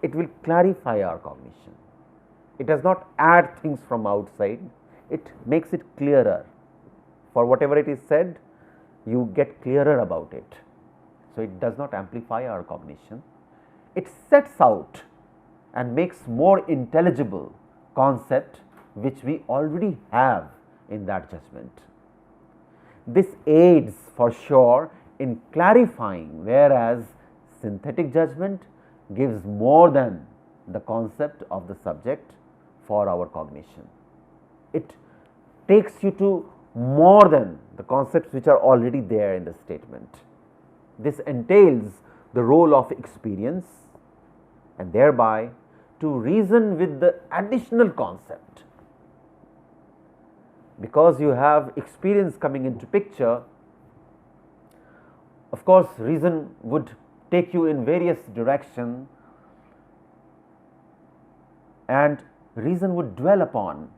it will clarify our cognition. It does not add things from outside, it makes it clearer. For whatever it is said, you get clearer about it. So, it does not amplify our cognition, it sets out and makes more intelligible concept which we already have in that judgment. This aids for sure in clarifying, whereas synthetic judgment gives more than the concept of the subject for our cognition. It takes you to more than the concepts which are already there in the statement. This entails the role of experience and thereby to reason with the additional concept. Because you have experience coming into picture, of course, reason would take you in various directions and reason would dwell upon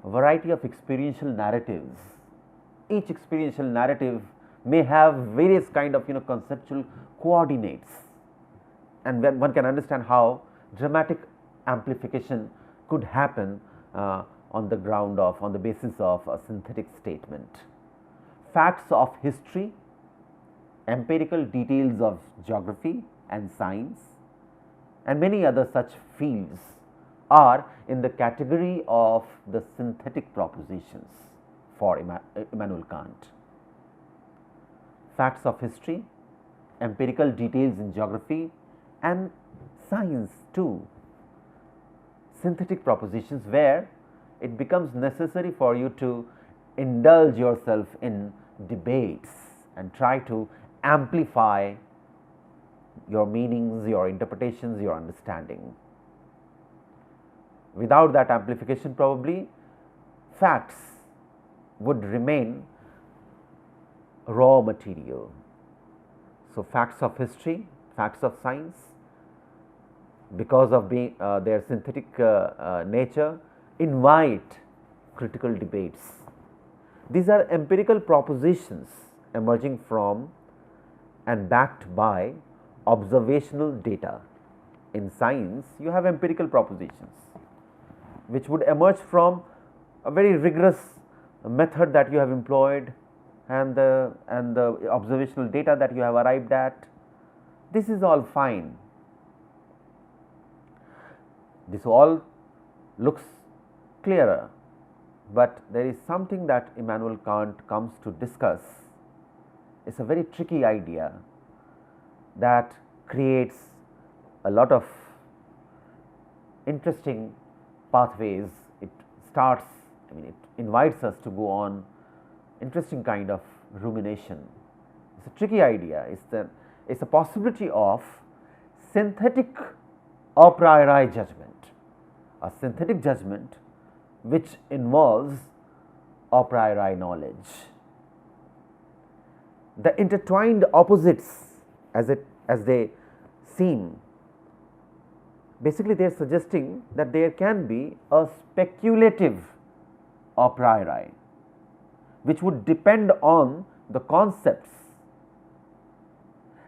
a variety of experiential narratives. Each experiential narrative may have various kind of conceptual coordinates, and when one can understand how dramatic amplification could happen on the basis of a synthetic statement. Facts of history, empirical details of geography and science, and many other such fields are in the category of the synthetic propositions for Immanuel Kant. Facts of history, empirical details in geography and science too. Synthetic propositions where it becomes necessary for you to indulge yourself in debates and try to amplify your meanings, your interpretations, your understanding. Without that amplification, probably facts would remain raw material. So, facts of history, facts of science, because of being their synthetic nature, invite critical debates. These are empirical propositions emerging from and backed by observational data. In science, you have empirical propositions which would emerge from a very rigorous method that you have employed and the observational data that you have arrived at. This is all fine. This all looks clearer, but there is something that Immanuel Kant comes to discuss. It's a very tricky idea that creates a lot of interesting pathways. It invites us to go on interesting kind of rumination. It's a tricky idea. It's a possibility of synthetic a priori judgment, a synthetic judgment which involves a priori knowledge. The intertwined opposites as they seem, basically they are suggesting that there can be a speculative a priori which would depend on the concepts,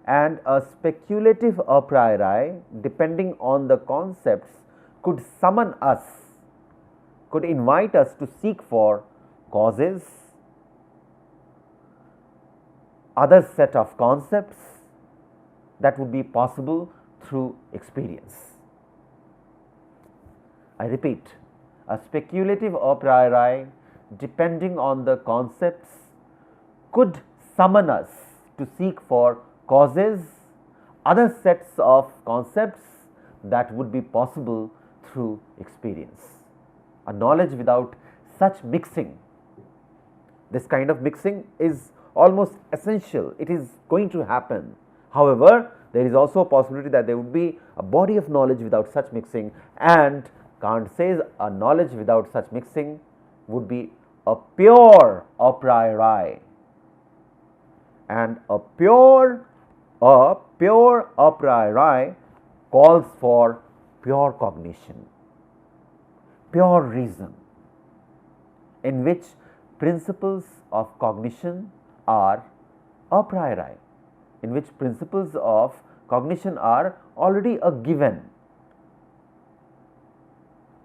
and a speculative a priori depending on the concepts could summon us, could invite us to seek for causes, other set of concepts that would be possible through experience. I repeat, a speculative a priori depending on the concepts could summon us to seek for causes, other sets of concepts that would be possible through experience. A knowledge without such mixing, this kind of mixing is almost essential. It is going to happen. However, there is also a possibility that there would be a body of knowledge without such mixing, and Kant says a knowledge without such mixing would be a pure a priori, and a pure a priori calls for pure cognition, pure reason, in which principles of cognition are a priori, in which principles of cognition are already a given.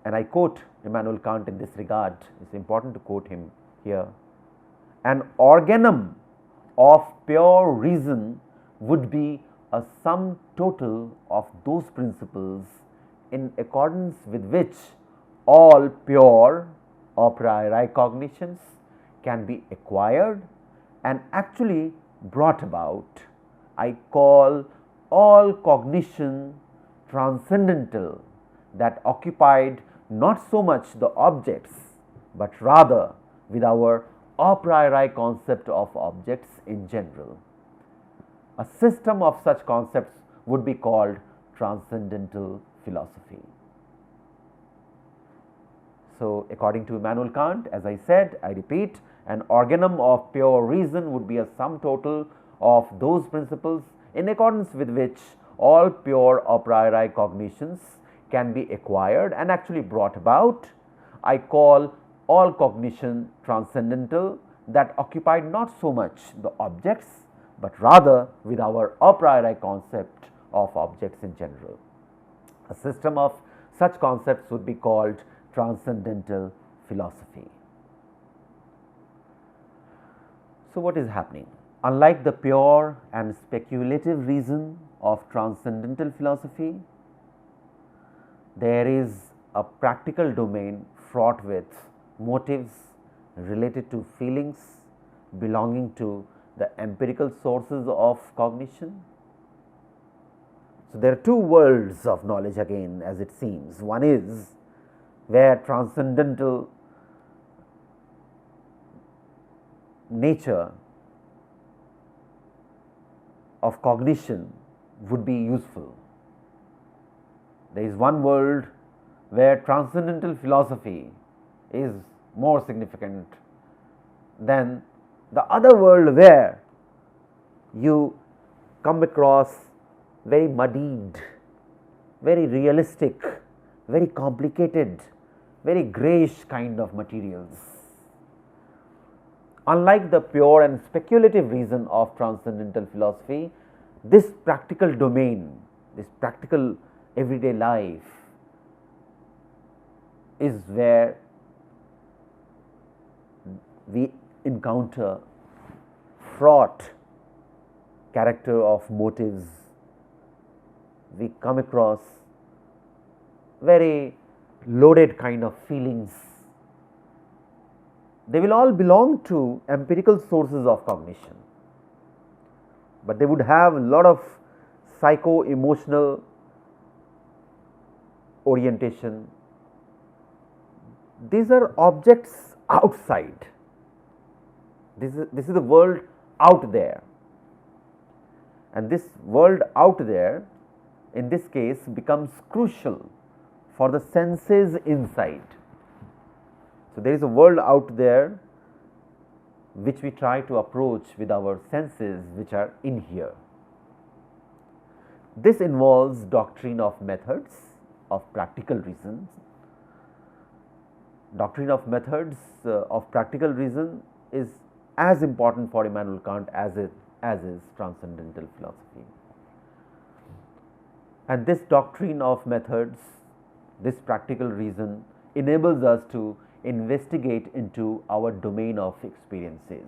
And I quote Immanuel Kant in this regard. It's important to quote him here. An organum of pure reason would be a sum total of those principles in accordance with which all pure a priori cognitions can be acquired and actually brought about. I call all cognition transcendental, that occupied not so much the objects, but rather with our a priori concept of objects in general. A system of such concepts would be called transcendental philosophy. So, according to Immanuel Kant, as I said, I repeat, an organum of pure reason would be a sum total of those principles in accordance with which all pure a priori cognitions can be acquired and actually brought about. I call all cognition transcendental, that occupied not so much the objects, but rather with our a priori concept of objects in general. A system of such concepts would be called transcendental philosophy. So, what is happening? Unlike the pure and speculative reason of transcendental philosophy, there is a practical domain fraught with motives related to feelings belonging to the empirical sources of cognition. So, there are two worlds of knowledge again, as it seems. One is where transcendental nature of cognition would be useful. There is one world where transcendental philosophy is more significant than the other world, where you come across very muddied, very realistic, very complicated, very greyish kind of materials. Unlike the pure and speculative reason of transcendental philosophy, this practical domain, this practical everyday life is where we encounter fraught character of motives. We come across very loaded kind of feelings. They will all belong to empirical sources of cognition, but they would have a lot of psycho-emotional orientation. These are objects outside. This is the world out there, and this world out there in this case becomes crucial for the senses inside. So, there is a world out there which we try to approach with our senses, which are in here. This involves doctrine of methods of practical reasons. Doctrine of methods of practical reason is as important for Immanuel Kant as is transcendental philosophy. And this doctrine of methods, this practical reason, enables us to investigate into our domain of experiences.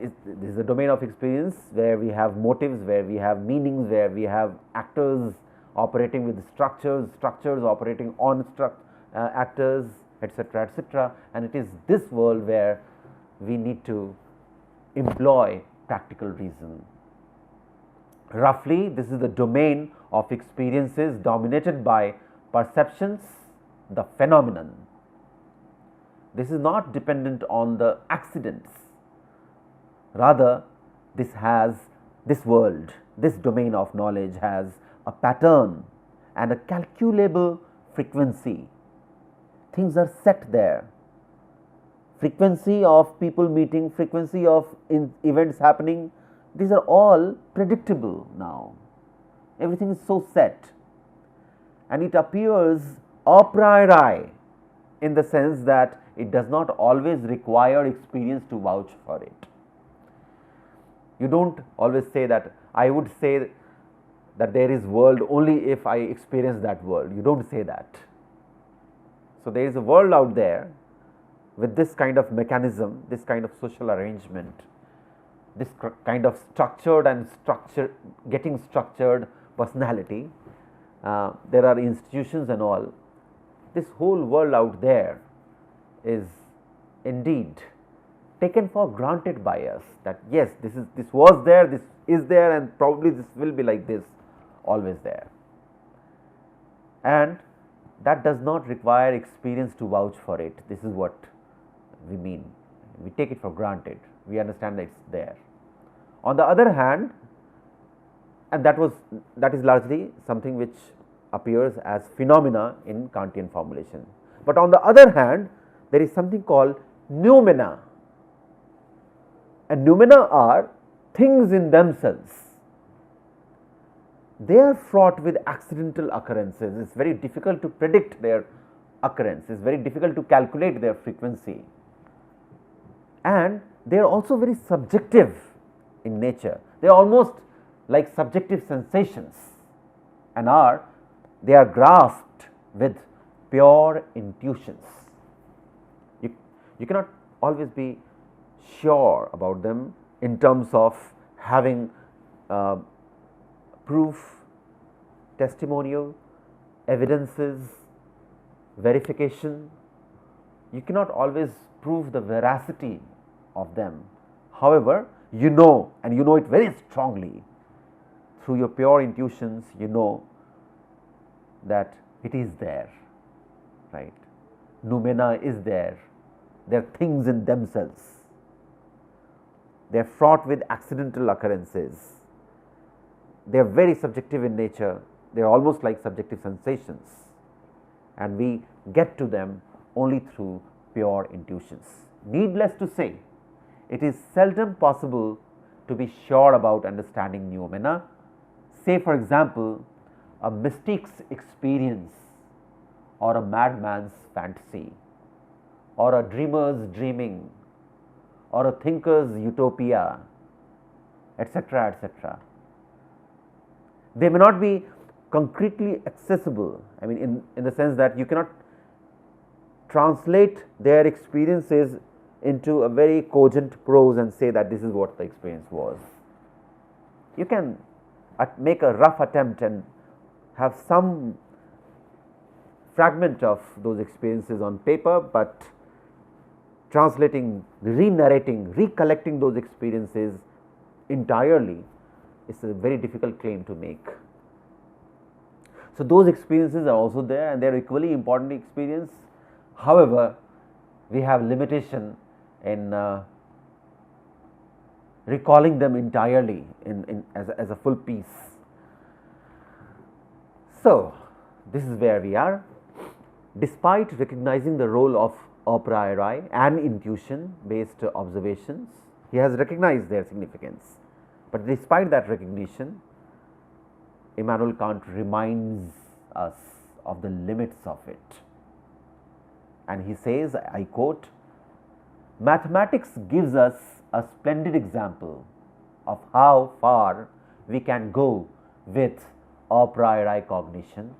This is a domain of experience where we have motives, where we have meanings, where we have actors operating with structures, structures operating on actors, etc., etc. And it is this world where we need to employ practical reason. Roughly, this is the domain of experiences dominated by perceptions, the phenomenon. This is not dependent on the accidents. Rather, this world, this domain of knowledge has a pattern and a calculable frequency. Things are set there. Frequency of people meeting, frequency of events happening, these are all predictable now. Everything is so set, and it appears a priori in the sense that it does not always require experience to vouch for it. You don't always say that I would say that there is world only if I experience that world. You don't say that. So, there is a world out there with this kind of mechanism, this kind of social arrangement, this kind of structured and getting structured personality. There are institutions and all. This whole world out there is indeed taken for granted by us, that yes, this was there, this is there, and probably this will be like this, always there. And that does not require experience to vouch for it. This is what we mean. We take it for granted. We understand that it's there. On the other hand, and that is largely something which appears as phenomena in Kantian formulation. But on the other hand, there is something called noumena, and noumena are things in themselves. They are fraught with accidental occurrences. It is very difficult to predict their occurrence, it is very difficult to calculate their frequency, and they are also very subjective in nature. They are almost like subjective sensations, and they are grasped with pure intuitions. You cannot always be sure about them in terms of having proof, testimonial, evidences, verification. You cannot always prove the veracity of them. However, you know, and you know it very strongly through your pure intuitions, you know that it is there, right? Noumena is there. They are things in themselves. They are fraught with accidental occurrences. They are very subjective in nature. They are almost like subjective sensations, and we get to them only through pure intuitions. Needless to say, it is seldom possible to be sure about understanding noumena. Say, for example, a mystique's experience, or a madman's fantasy, or a dreamer's dreaming, or a thinker's utopia, etc., etc. They may not be concretely accessible, I mean in the sense that you cannot translate their experiences into a very cogent prose and say that this is what the experience was. You can make a rough attempt and have some fragment of those experiences on paper, but translating, re-narrating, recollecting those experiences entirely is a very difficult claim to make. So, those experiences are also there and they are equally important experience. However, we have limitation in recalling them entirely as a full piece. So, this is where we are. Despite recognizing the role of a priori and intuition based observations, he has recognized their significance. But despite that recognition, Immanuel Kant reminds us of the limits of it. And he says, I quote, "Mathematics gives us a splendid example of how far we can go with a priori cognition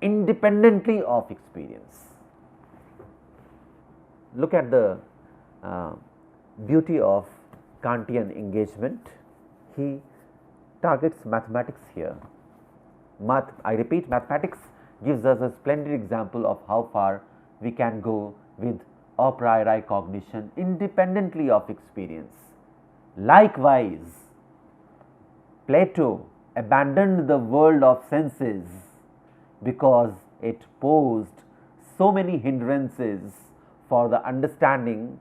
independently of experience." Look at the beauty of Kantian engagement. He targets mathematics here. I repeat, mathematics gives us a splendid example of how far we can go with a priori cognition independently of experience. Likewise, Plato abandoned the world of senses because it posed so many hindrances for the understanding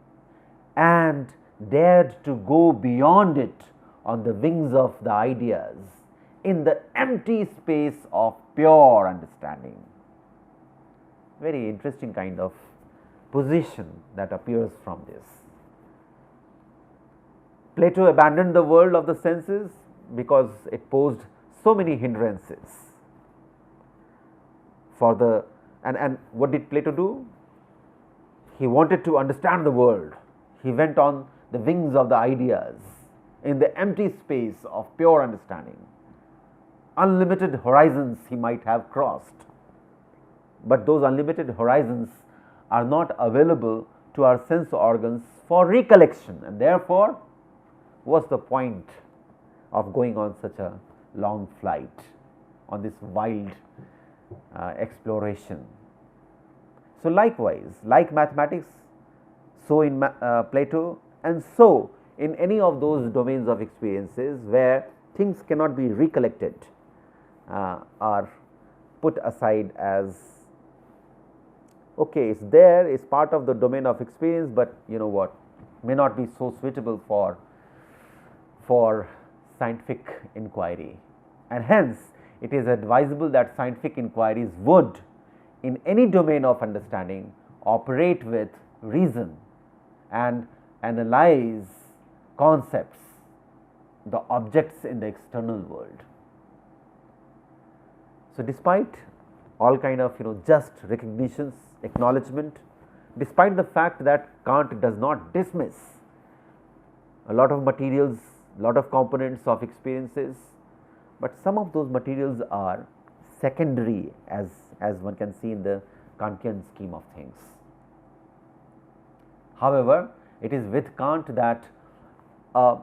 and dared to go beyond it on the wings of the ideas in the empty space of pure understanding. Very interesting kind of position that appears from this. Plato abandoned the world of the senses because it posed so many hindrances for the and what did Plato do? He wanted to understand the world. He went on the wings of the ideas in the empty space of pure understanding. Unlimited horizons he might have crossed, but those unlimited horizons are not available to our sense organs for recollection, and therefore, what's the point of going on such a long flight on this wild exploration? So, likewise, like mathematics, so in Plato, and so in any of those domains of experiences where things cannot be recollected, are put aside as okay, it's there, it's part of the domain of experience, but you know what, may not be so suitable for scientific inquiry, and hence it is advisable that scientific inquiries would, in any domain of understanding, operate with reason and analyze concepts, the objects in the external world. So, despite all kind of just recognitions, acknowledgement, despite the fact that Kant does not dismiss a lot of materials, lot of components of experiences, but some of those materials are secondary, as one can see in the Kantian scheme of things. However, it is with Kant that a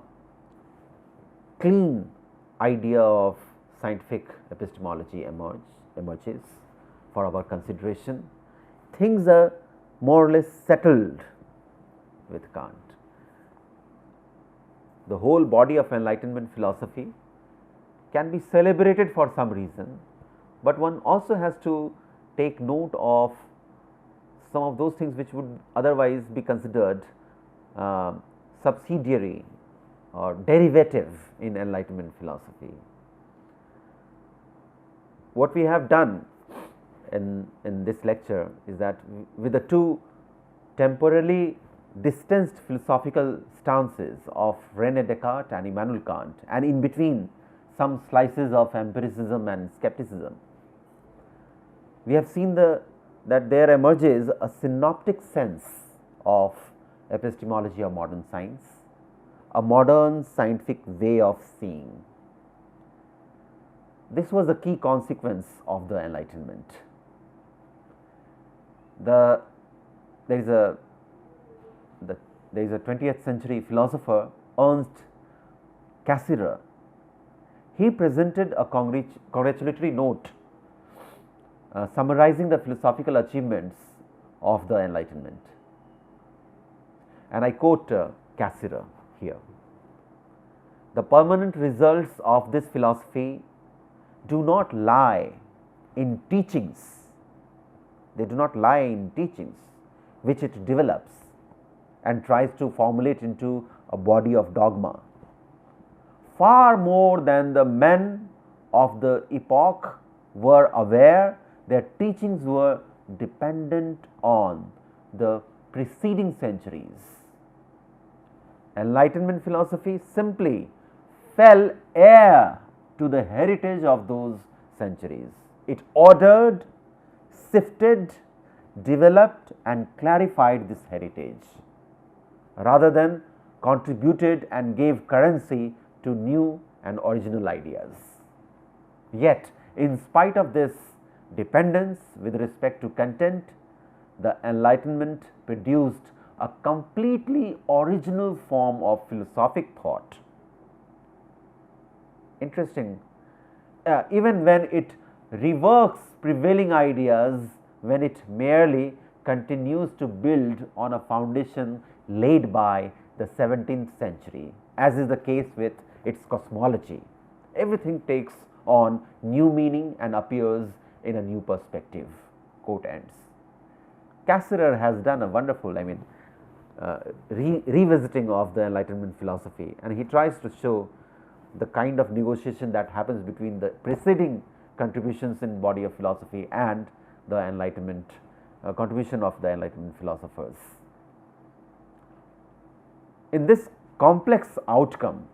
clean idea of scientific epistemology emerges for our consideration. Things are more or less settled with Kant. The whole body of Enlightenment philosophy can be celebrated for some reason, but one also has to take note of some of those things which would otherwise be considered subsidiary or derivative in Enlightenment philosophy. What we have done in this lecture is that with the two temporally distanced philosophical stances of René Descartes and Immanuel Kant, and in between some slices of empiricism and skepticism, we have seen that there emerges a synoptic sense of epistemology of modern science, a modern scientific way of seeing. This was a key consequence of the Enlightenment. There is a 20th century philosopher, Ernst Cassirer. He presented a congratulatory note summarizing the philosophical achievements of the Enlightenment. And I quote Cassirer here: "The permanent results of this philosophy do not lie in teachings. They do not lie in teachings which it develops and tries to formulate into a body of dogma. Far more than the men of the epoch were aware, their teachings were dependent on the preceding centuries. Enlightenment philosophy simply fell heir to the heritage of those centuries. It ordered, sifted, developed and clarified this heritage, rather than contributed and gave currency to new and original ideas. Yet, in spite of this dependence with respect to content, the Enlightenment produced a completely original form of philosophic thought." Interesting. Even when it reworks prevailing ideas, when it merely continues to build on a foundation laid by the 17th century, as is the case with its cosmology. Everything takes on new meaning and appears in a new perspective. Quote ends. Cassirer has done a wonderful, revisiting of the Enlightenment philosophy, and he tries to show the kind of negotiation that happens between the preceding contributions in body of philosophy and the Enlightenment contribution of the Enlightenment philosophers. In this complex outcome,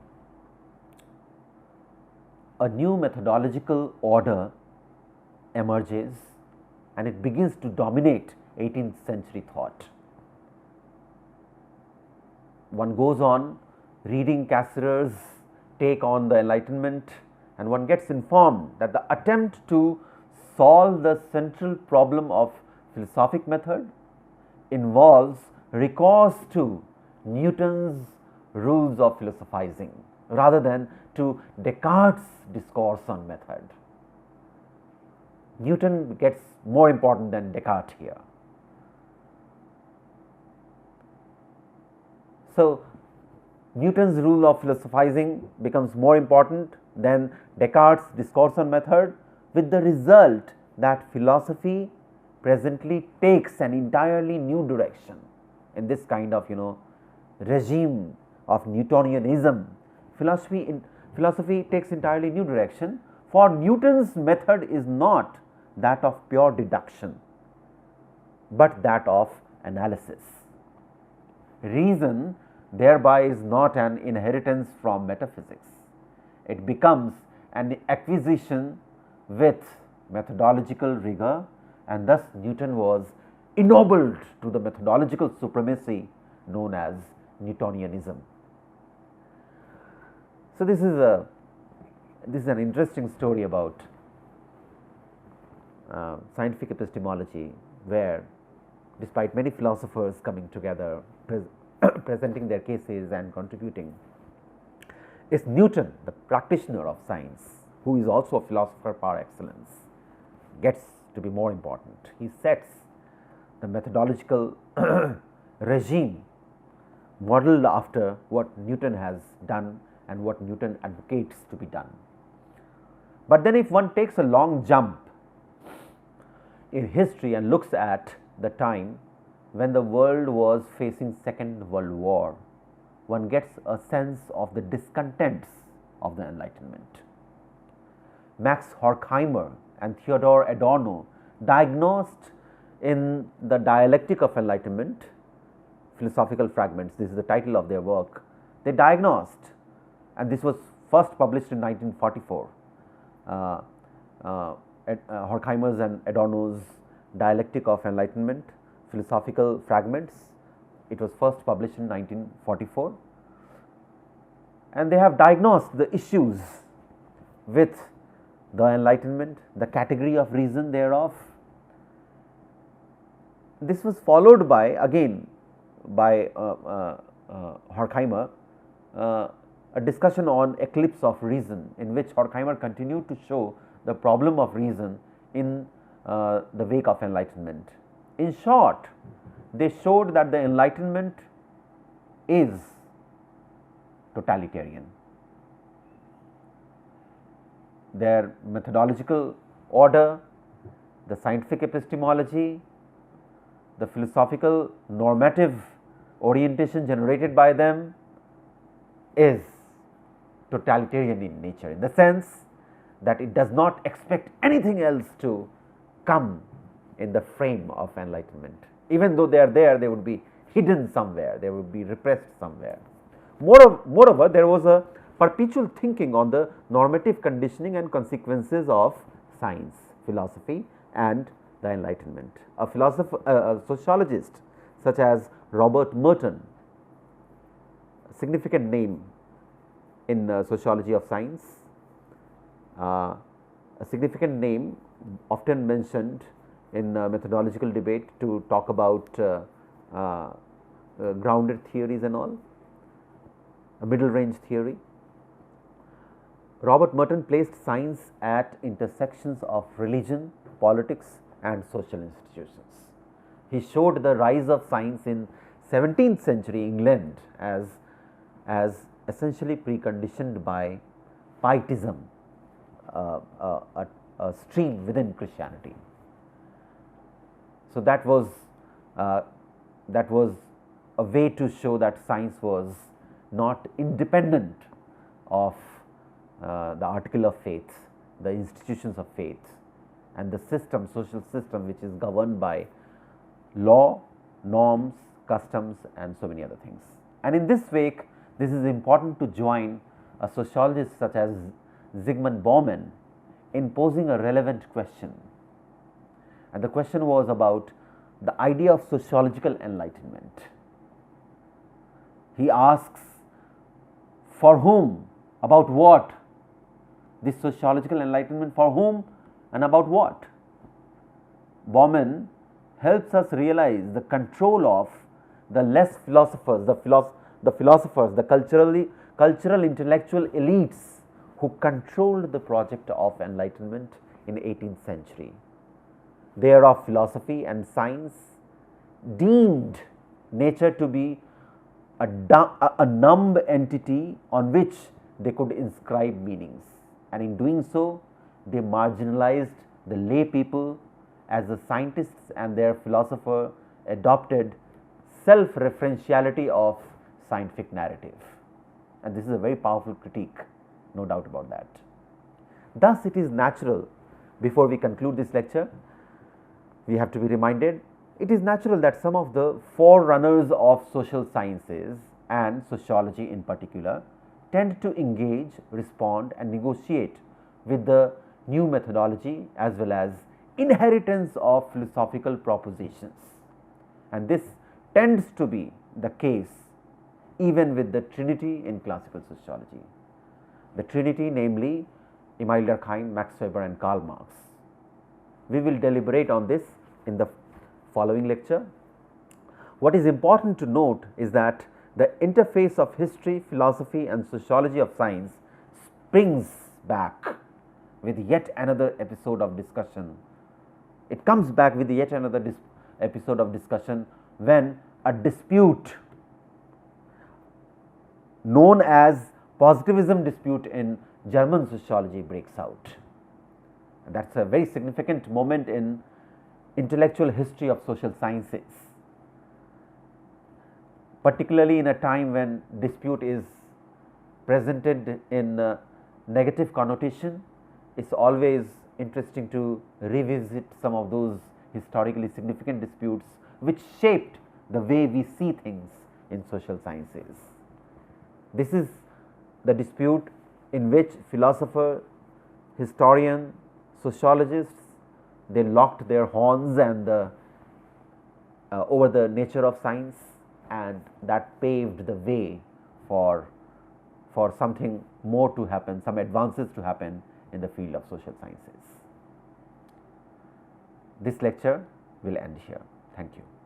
a new methodological order emerges and it begins to dominate 18th century thought. One goes on reading Cassirer's take on the Enlightenment, and one gets informed that the attempt to solve the central problem of philosophic method involves recourse to Newton's rules of philosophizing rather than to Descartes' discourse on method. Newton gets more important than Descartes here. So, Newton's rule of philosophizing becomes more important than Descartes' discourse on method, with the result that philosophy presently takes an entirely new direction. In this kind of regime of Newtonianism, philosophy takes entirely new direction, for Newton's method is not that of pure deduction, but that of analysis. Reason thereby is not an inheritance from metaphysics. It becomes an acquisition with methodological rigor, and thus Newton was ennobled to the methodological supremacy known as Newtonianism. So, this is an interesting story about scientific epistemology where despite many philosophers coming together, presenting their cases and contributing, it's Newton, the practitioner of science, who is also a philosopher par excellence, gets to be more important. He sets the methodological regime modeled after what Newton has done and what Newton advocates to be done. But then if one takes a long jump in history and looks at the time when the world was facing Second World War, one gets a sense of the discontents of the Enlightenment. Max Horkheimer and Theodor Adorno diagnosed in the Dialectic of Enlightenment, Philosophical Fragments, this is the title of their work, they diagnosed, and this was first published in 1944, Horkheimer's and Adorno's Dialectic of Enlightenment, Philosophical Fragments. It was first published in 1944, and they have diagnosed the issues with the Enlightenment, the category of reason thereof. This was followed by, again, by Horkheimer, a discussion on eclipse of reason, in which Horkheimer continued to show the problem of reason in the wake of Enlightenment. In short, they showed that the Enlightenment is totalitarian. Their methodological order, the scientific epistemology, the philosophical normative orientation generated by them is totalitarian in nature, in the sense that it does not expect anything else to come in the frame of Enlightenment. Even though they are there, they would be hidden somewhere, they would be repressed somewhere. Moreover, there was a perpetual thinking on the normative conditioning and consequences of science, philosophy and the Enlightenment. A sociologist such as Robert Merton, a significant name in sociology of science, a significant name often mentioned in methodological debate to talk about grounded theories and all, a middle range theory. Robert Merton placed science at intersections of religion, politics and social institutions. He showed the rise of science in 17th century England as essentially preconditioned by pietism, a stream within Christianity. So that was a way to show that science was not independent of the article of faith, the institutions of faith and the system, social system which is governed by law, norms, customs and so many other things. And in this wake, this is important to join a sociologist such as Zygmunt Bauman in posing a relevant question. And the question was about the idea of sociological enlightenment. He asks, for whom, about what? This sociological enlightenment, for whom and about what? Bauman helps us realize the control of the less philosophers, the cultural intellectual elites who controlled the project of enlightenment in 18th century. Thereof philosophy and science deemed nature to be a numb entity on which they could inscribe meanings, and in doing so they marginalized the lay people as the scientists and their philosopher adopted self-referentiality of scientific narrative. And this is a very powerful critique, no doubt about that. Thus, it is natural, before we conclude this lecture, we have to be reminded, it is natural that some of the forerunners of social sciences and sociology in particular tend to engage, respond and negotiate with the new methodology as well as inheritance of philosophical propositions. And this tends to be the case even with the Trinity in classical sociology. The Trinity, namely Emile Durkheim, Max Weber and Karl Marx. We will deliberate on this in the following lecture. What is important to note is that the interface of history, philosophy and sociology of science springs back with yet another episode of discussion. It comes back with yet another episode of discussion when a dispute known as positivism dispute in German sociology breaks out. And that is a very significant moment in intellectual history of social sciences, particularly in a time when dispute is presented in negative connotation. It is always interesting to revisit some of those historically significant disputes which shaped the way we see things in social sciences. This is the dispute in which philosopher, historian, sociologists, they locked their horns and over the nature of science, and that paved the way for something more to happen, some advances to happen in the field of social sciences. This lecture will end here. Thank you.